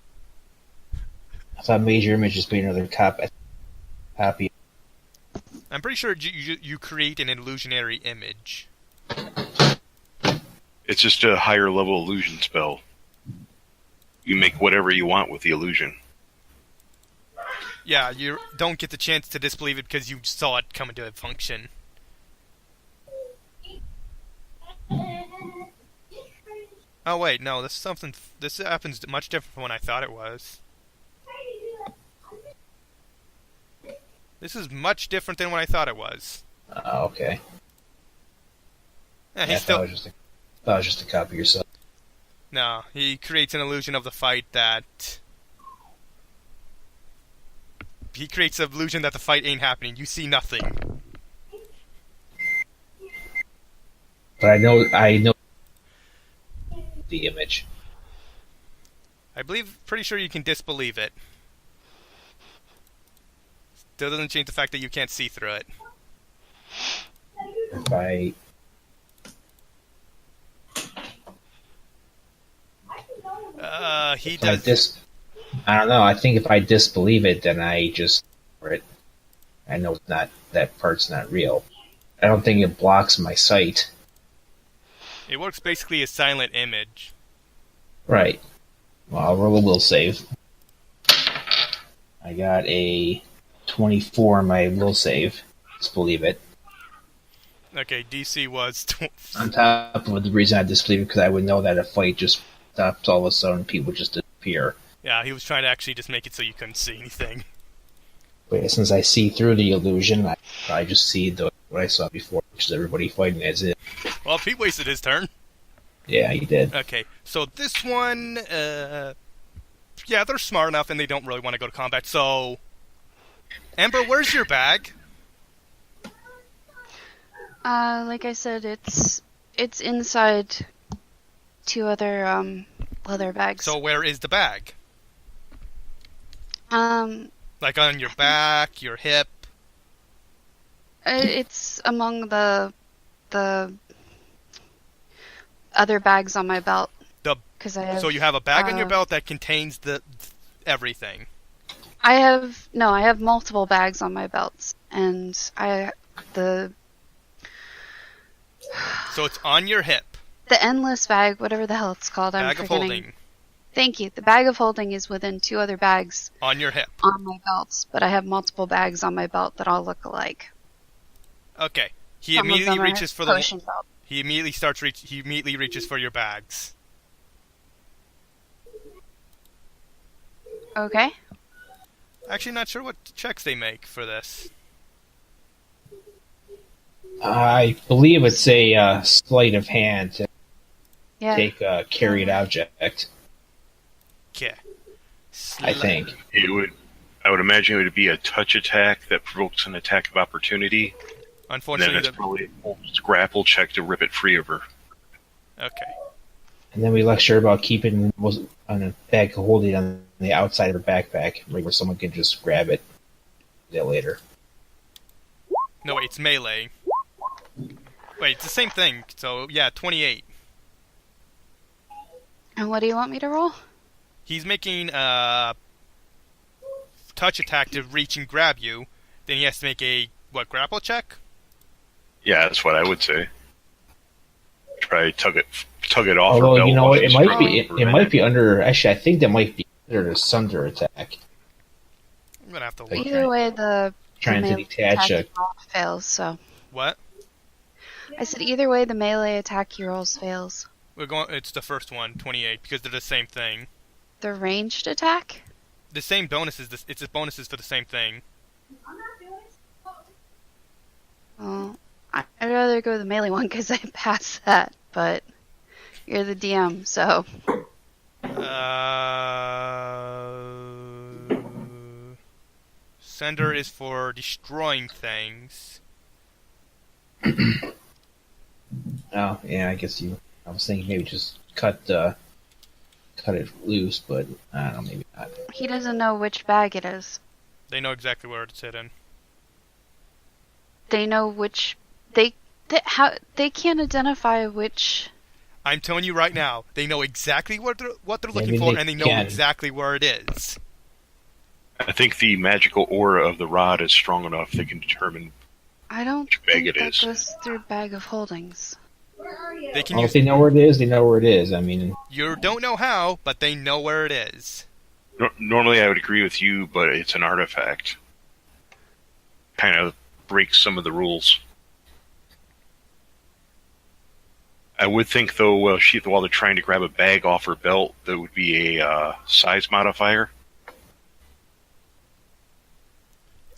thought major image is being another copy. I'm pretty sure you create an illusionary image. It's just a higher level illusion spell. You make whatever you want with the illusion. Yeah, you don't get the chance to disbelieve it because you saw it come into function. Oh wait, no, this is something. This happens much different from what I thought it was. This is much different than what I thought it was. Okay. Yeah, I thought it was just a copy of yourself. No, he creates an illusion of the fight that... He creates an illusion that the fight ain't happening. You see nothing. But I know the image. Pretty sure you can disbelieve it. Still doesn't change the fact that you can't see through it. If I... He does... I don't know. I think if I disbelieve it, then I just... I know that part's not real. I don't think it blocks my sight. It works basically as silent image. Right. Well, I'll roll a will save. I got a 24 on my will save. Disbelieve it. Okay, DC was... On top of the reason I disbelieve it, because I would know that a fight just stops all of a sudden, people would just disappear. Yeah, he was trying to actually just make it so you couldn't see anything. But since I see through the illusion, I just see what I saw before, which is everybody fighting as it. Well, Pete wasted his turn. Yeah, he did. Okay, so this one, yeah, they're smart enough and they don't really want to go to combat, so... Amber, where's your bag? Like I said, it's inside 2 other, leather bags. So where is the bag? Um, Like on your back, your hip? it's among the other bags on my belt. Cause I have, So you have a bag on your belt that contains everything. I have multiple bags on my belts, and So it's on your hip. the endless bag, whatever the hell it's called, I'm Bag of forgetting. holding. Thank you. The bag of holding is within 2 other bags On your hip. on my belts, but I have multiple bags on my belt that all look alike. Okay. He Some of immediately them are reaches for the... potion belt. He immediately reaches for your bags. Okay. Actually, not sure what checks they make for this. I believe it's a sleight of hand to Yeah. take a carried object. Okay. I think. I would imagine it would be a touch attack that provokes an attack of opportunity. Then Unfortunately, it's probably a grapple check to rip it free of her. Okay. And then we lecture about keeping on a bag of holding on the outside of her backpack, where someone can just grab it later. No, wait, it's melee. Wait, it's the same thing. So, yeah, 28. And what do you want me to roll? He's making a touch attack to reach and grab you. Then he has to make a, grapple check? Yeah, that's what I would say. Try tug it off her Although belt. you know while what, it she's might struggling be for a it might minute. be under. Actually, I think that might be under the sunder attack. I'm gonna have to Okay. look. Either way, the Trying to melee detach attack a roll fails. So What? I said either way, the melee attack he rolls fails. We're going. It's the first one, 28, because they're the same thing. The ranged attack? The same bonuses. It's the bonuses for the same thing. Well, I'd rather go with the melee one because I passed that. But you're the DM, so Sender is for destroying things. Oh, yeah, I guess I was thinking maybe just cut it loose, but I don't know, maybe not. he doesn't know which bag it is. They know exactly where it's hidden. They know which they can't identify which. I'm telling you right now, they know exactly what they're looking Maybe for, they and they know can. exactly where it is. I think the magical aura of the rod is strong enough they can determine. I don't Which bag think it that is. goes through bag of holdings. They can Well, use. if they know where it is, they know where it is. I mean, You don't know how, but they know where it is. Normally, I would agree with you, but it's an artifact. Kind of breaks some of the rules. I would think, though, while they're trying to grab a bag off her belt, that would be a size modifier.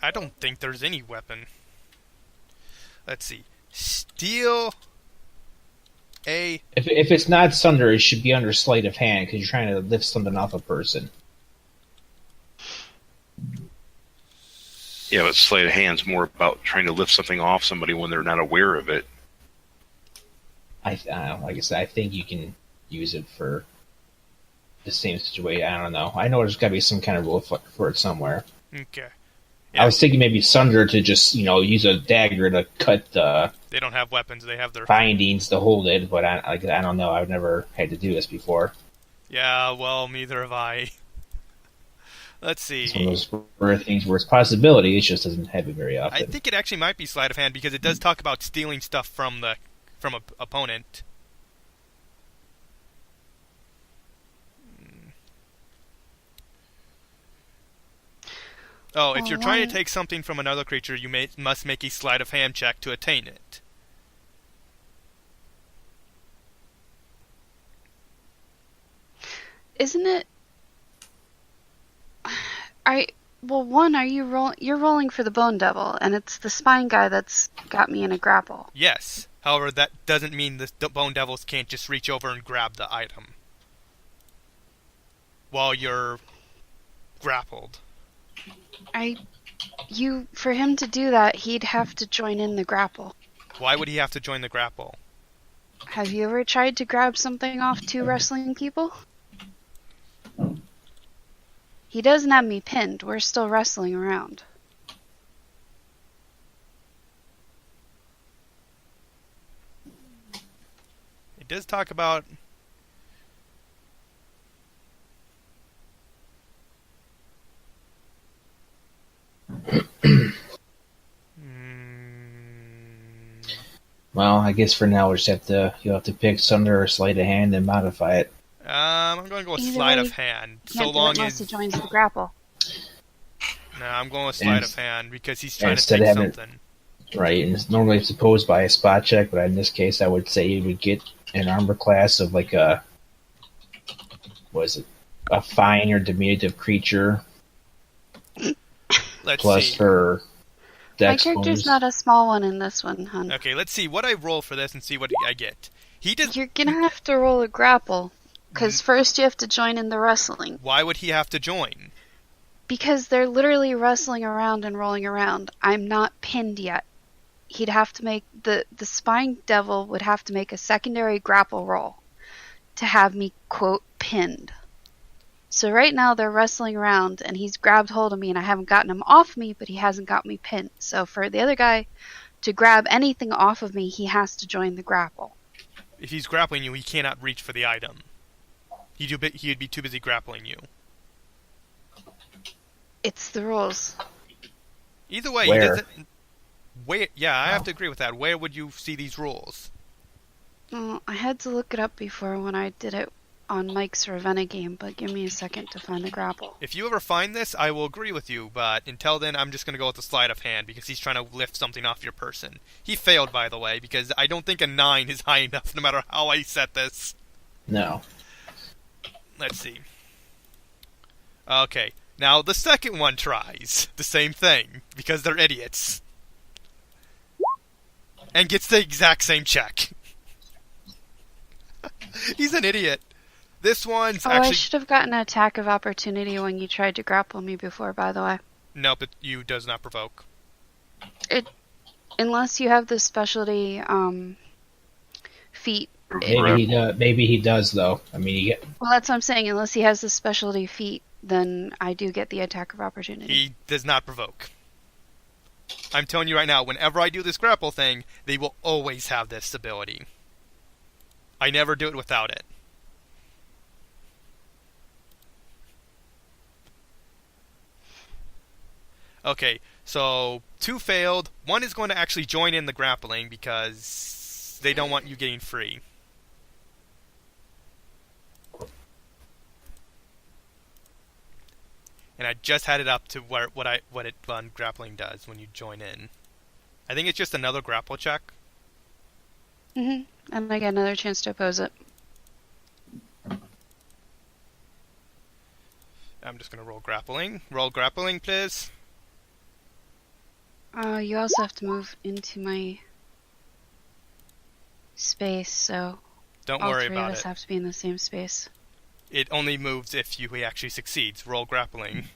I don't think there's any weapon. Let's see. Steal a... if it's not Sunder, it should be under sleight of hand because you're trying to lift something off a person. Yeah, but sleight of hand's more about trying to lift something off somebody when they're not aware of it. Like I said, I think you can use it for the same situation. I don't know. I know there's got to be some kind of rule for it somewhere. Okay. I was thinking maybe Sunder to just, use a dagger to cut the They don't have weapons, they have their... bindings to hold it, but I don't know. I've never had to do this before. Yeah, well, neither have I. Let's see. It's one of those rare things where it's a possibility, it just doesn't happen very often. I think it actually might be sleight of hand because it does talk about stealing stuff from a opponent. Oh, if you're trying to take something from another creature, you must make a sleight of hand check to attain it. Isn't it? You're rolling for the Bone Devil, and it's the Spine guy that's got me in a grapple. Yes. However, that doesn't mean the Bone Devils can't just reach over and grab the item while you're grappled. For him to do that, he'd have to join in the grapple. Why would he have to join the grapple? Have you ever tried to grab something off two wrestling people? He doesn't have me pinned. We're still wrestling around. It does talk about... Well, I guess for now you'll have to pick Sunder or sleight of hand and modify it. I'm going to go with Either sleight way, of hand. Can't So do it long unless as... he joins the grapple. No, I'm going with sleight And- of hand because he's trying to instead take of having- something. Right, and it's normally it's opposed by a spot check, but in this case I would say you would get an armor class of like a fine or diminutive creature Let's plus see. her My dex character's bonus. not a small one in this one, hun. Okay, let's see what I roll for this and see what I get. He did. You're gonna have to roll a grapple, because first you have to join in the wrestling. Why would he have to join? Because they're literally wrestling around and rolling around. I'm not pinned yet. He'd have to make the Spine Devil would have to make a secondary grapple roll to have me quote pinned. So right now they're wrestling around and he's grabbed hold of me and I haven't gotten him off me, but he hasn't got me pinned. So for the other guy to grab anything off of me, he has to join the grapple. If he's grappling you, he cannot reach for the item. He'd be too busy grappling you. It's the rules. Either way, Where? he doesn't. Where? Yeah, I have to agree with that. Where would you see these rules? I had to look it up before when I did it on Mike's Ravenna game, but give me a second to find the grapple. If you ever find this, I will agree with you, but until then, I'm just going to go with the sleight of hand because he's trying to lift something off your person. He failed, by the way, because I don't think a 9 is high enough no matter how I set this. No. Let's see. Okay, now the second one tries the same thing because they're idiots. And gets the exact same check. He's an idiot. This one's I actually... should have gotten an attack of opportunity when you tried to grapple me before, by the way. Nope, you does not provoke. Unless you have the specialty feat. Maybe he does though. I mean, Well, that's what I'm saying. Unless he has the specialty feat, then I do get the attack of opportunity. He does not provoke. I'm telling you right now, whenever I do this grapple thing, they will always have this ability. I never do it without it. Okay, so 2 failed. 1 is going to actually join in the grappling because they don't want you getting free. And I just had it up to what grappling does when you join in. I think it's just another grapple check. And I get another chance to oppose it. I'm just going to roll grappling. Roll grappling, please. You also have to move into my space, so Don't all worry three of about us it. have to be in the same space. It only moves if he actually succeeds. Roll grappling.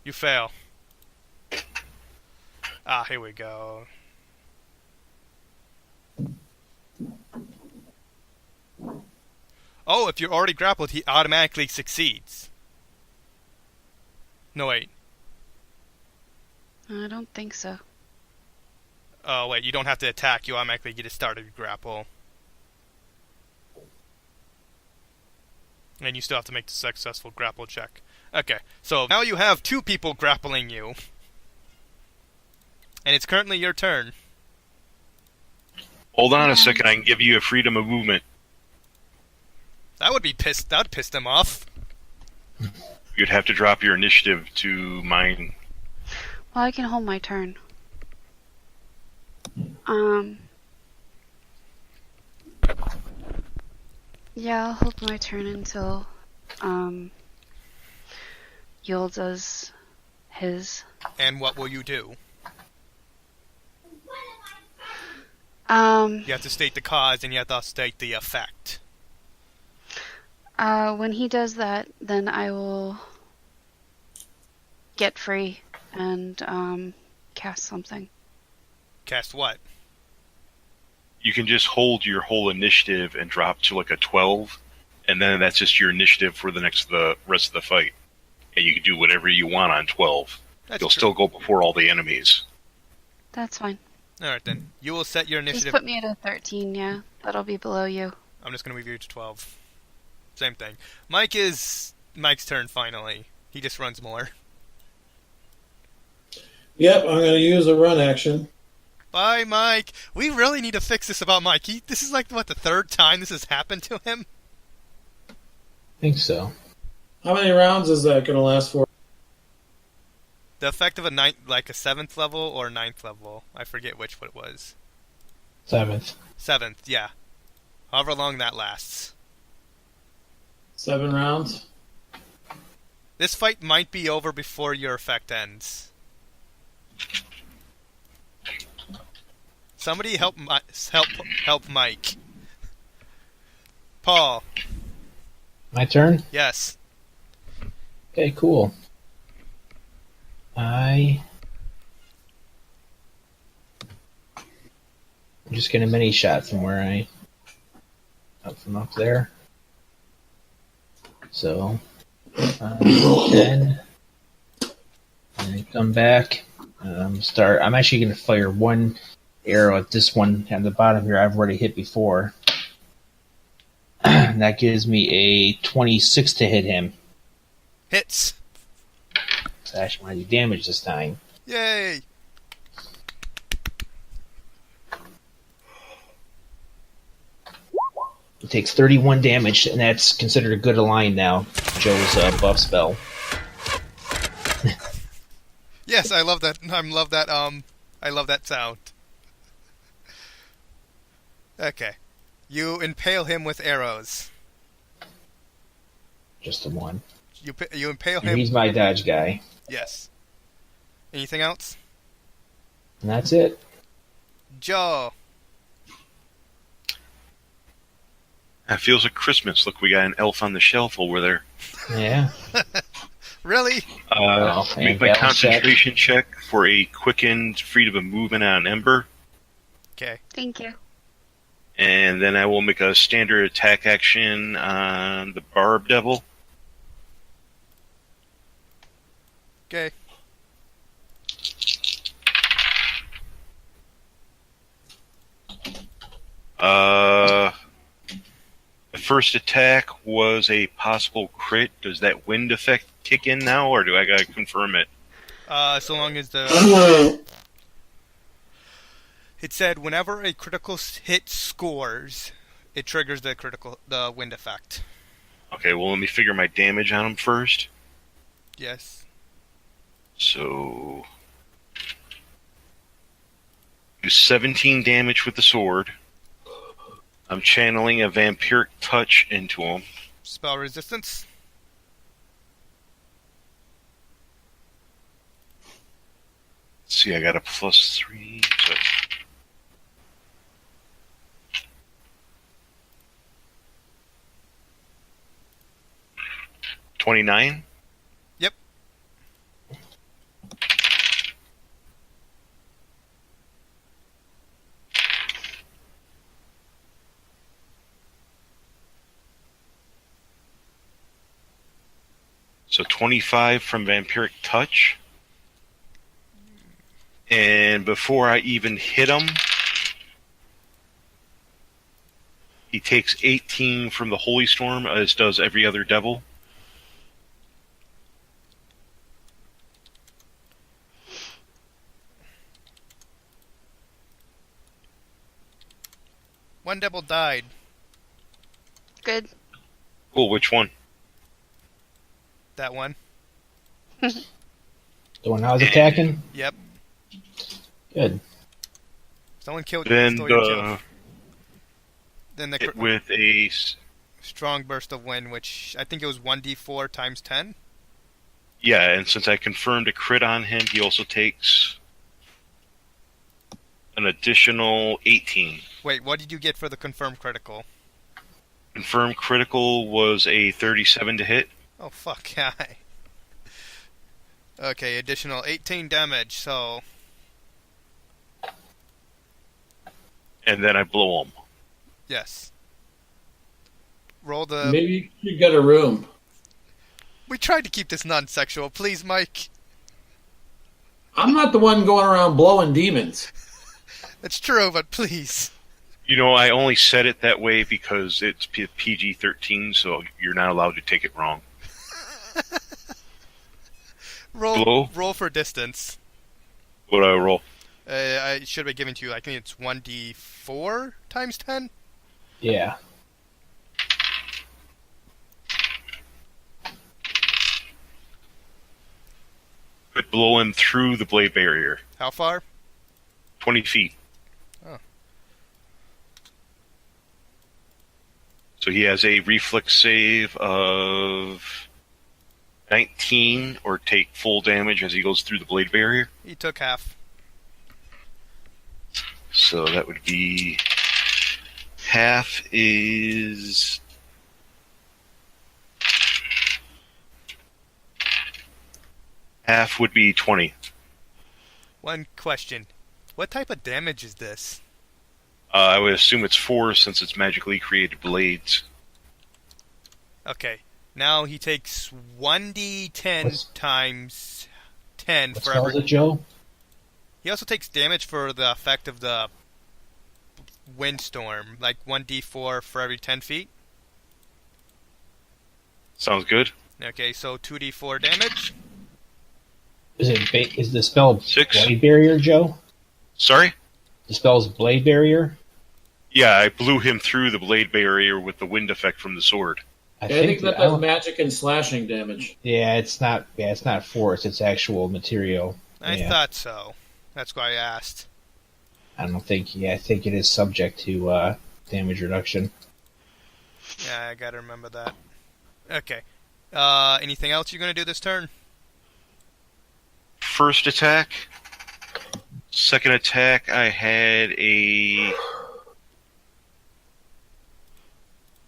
You fail. Ah, here we go. Oh, if you're already grappled, he automatically succeeds. No, wait. I don't think so. Oh, wait, you don't have to attack. You automatically get a started grapple. And you still have to make the successful grapple check. Okay, so now you have 2 people grappling you. And it's currently your turn. Hold on a second. I can give you a freedom of movement. That would piss them off. You'd have to drop your initiative to mine. Well, I can hold my turn. Yeah, I'll hold my turn until, Yule does his. And what will you do? Um, You have to state the cause and you have to state the effect. when he does that, then I will get free and, cast something. Cast what? You can just hold your whole initiative and drop to like a 12, and then that's just your initiative for the rest of the fight. And you can do whatever you want on 12. That's You'll true. still go before all the enemies. That's fine. Alright then. You will set your Just initiative. put me at a 13, yeah. That'll be below you. I'm just going to move you to 12. Same thing. Mike's turn finally. He just runs more. Yep, I'm going to use a run action. Bye, Mike. We really need to fix this about Mike. This is like, what, the 3rd time this has happened to him? I think so. How many rounds is that going to last for? The effect of a 7th level or 9th level. I forget what it was. 7th. 7th, yeah. However long that lasts. 7 rounds? This fight might be over before your effect ends. Somebody help Mike. Paul. My turn? Yes. Okay, cool. I'm just getting a mini shot from where from up there. So, 10. And come back. I'm actually going to fire one arrow at this one at the bottom here I've already hit before. And that gives me a 26 to hit him. Hits. So I actually want to do damage this time. Yay. It takes 31 damage, and that's considered a good align now. Joe's buff spell. Yes, I love that. I love that sound. Okay. You impale him with arrows. Just the one. You impale And him. he's my dodge guy. Yes. Anything else? And that's it. Joe. That feels like Christmas. Look, we got an elf on the shelf over there. Yeah. Really? Make my concentration check for a quickened freedom of movement on Ember. Okay. Thank you. And then I will make a standard attack action on the Barb Devil. Okay. Uh, first attack was a possible crit. Does that wind effect kick in now, or do I gotta confirm it? So long as the... It said whenever a critical hit scores, it triggers the wind effect. Okay, well, let me figure my damage on him first. Yes. So... do 17 damage with the sword. I'm channeling a vampiric touch into him. Spell resistance. Let's see, I got a +3. So 29. Yep. So 25 from vampiric touch. And before I even hit him, he takes 18 from the Holy Storm, as does every other devil. One devil died. Good. Cool, which one? That one. The one I was attacking? Yep. Good. Someone killed Then stole your kill. Then the hit with a... strong burst of wind, which I think it was 1d4 times 10. Yeah, and since I confirmed a crit on him, he also takes an additional 18. Wait, what did you get for the confirmed critical? Confirmed critical was a 37 to hit. Oh, fuck, yeah. Okay, additional 18 damage, so... And then I blow him. Yes. Roll the... Maybe you should get a room. We tried to keep this non-sexual. Please, Mike. I'm not the one going around blowing demons. It's true, but please. You know, I only said it that way because it's PG-13, so you're not allowed to take it wrong. Blow? Roll for distance. What do I roll? I should have given to you, I think it's 1d4 times 10? Yeah. Could blow him through the blade barrier. How far? 20 feet. Oh. So he has a reflex save of 19, or take full damage as he goes through the blade barrier. He took half. So that would be... half is... half would be 20. One question. What type of damage is this? I would assume it's 4 since it's magically created blades. Okay. Now he takes 1d10 times 10 What for spell is every... it, Joe? He also takes damage for the effect of the windstorm, like 1d4 for every 10 feet. Sounds good. Okay, so 2d4 damage. Is the spell 6. Blade Barrier, Joe? Sorry? The spell's Blade Barrier? Yeah, I blew him through the blade barrier with the wind effect from the sword. I think that does magic and slashing damage. Yeah, it's not. Yeah, it's not force. It's actual material. I thought so. That's why I asked. I don't think. Yeah, I think it is subject to damage reduction. Yeah, I gotta remember that. Okay. Anything else you're gonna do this turn? First attack. Second attack, I had a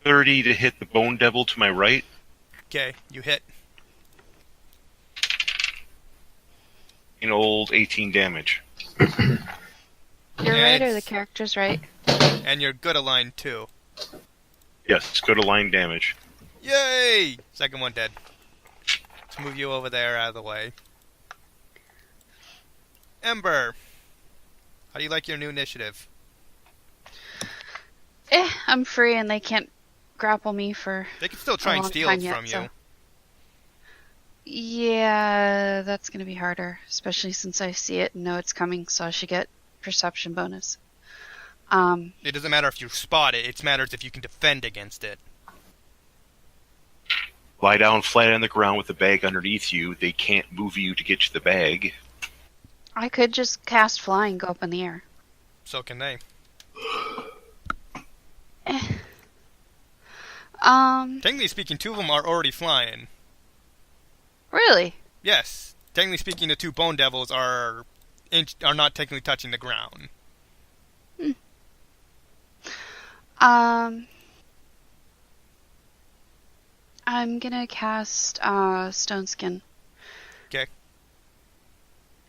30 to hit the Bone Devil to my right. Okay, you hit. An old 18 damage. You're right, or Nice. the character's right. And you're good aligned too. Yes, go to line damage. Yay! Second one dead. Let's move you over there out of the way. Ember, how do you like your new initiative? I'm free and they can't grapple me for They can still try a and long steal time it yet, from you. so. Yeah, that's gonna be harder, especially since I see it and know it's coming, so I should get perception bonus. It doesn't matter if you spot it, it matters if you can defend against it. Lie down flat on the ground with the bag underneath you. They can't move you to get to the bag. I could just cast fly and go up in the air. So can they. Technically speaking, 2 of them are already flying. Really? Yes. Technically speaking, the 2 bone devils are not technically touching the ground. I'm gonna cast Stone Skin. Okay.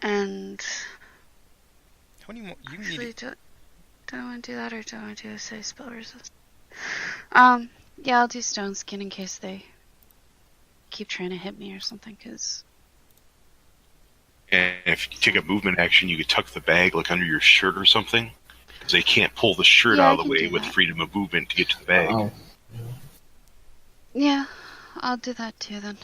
And How many more? You need actually, it. do I want to do that, or do I want to say spell resist? Yeah, I'll do Stone Skin in case they keep trying to hit me or something. Cause And if you take a movement action, you could tuck the bag like under your shirt or something. Because they can't pull the shirt Yeah, I out of the can way do with that. freedom of movement to get to the bag. Oh. yeah, I'll do that too then.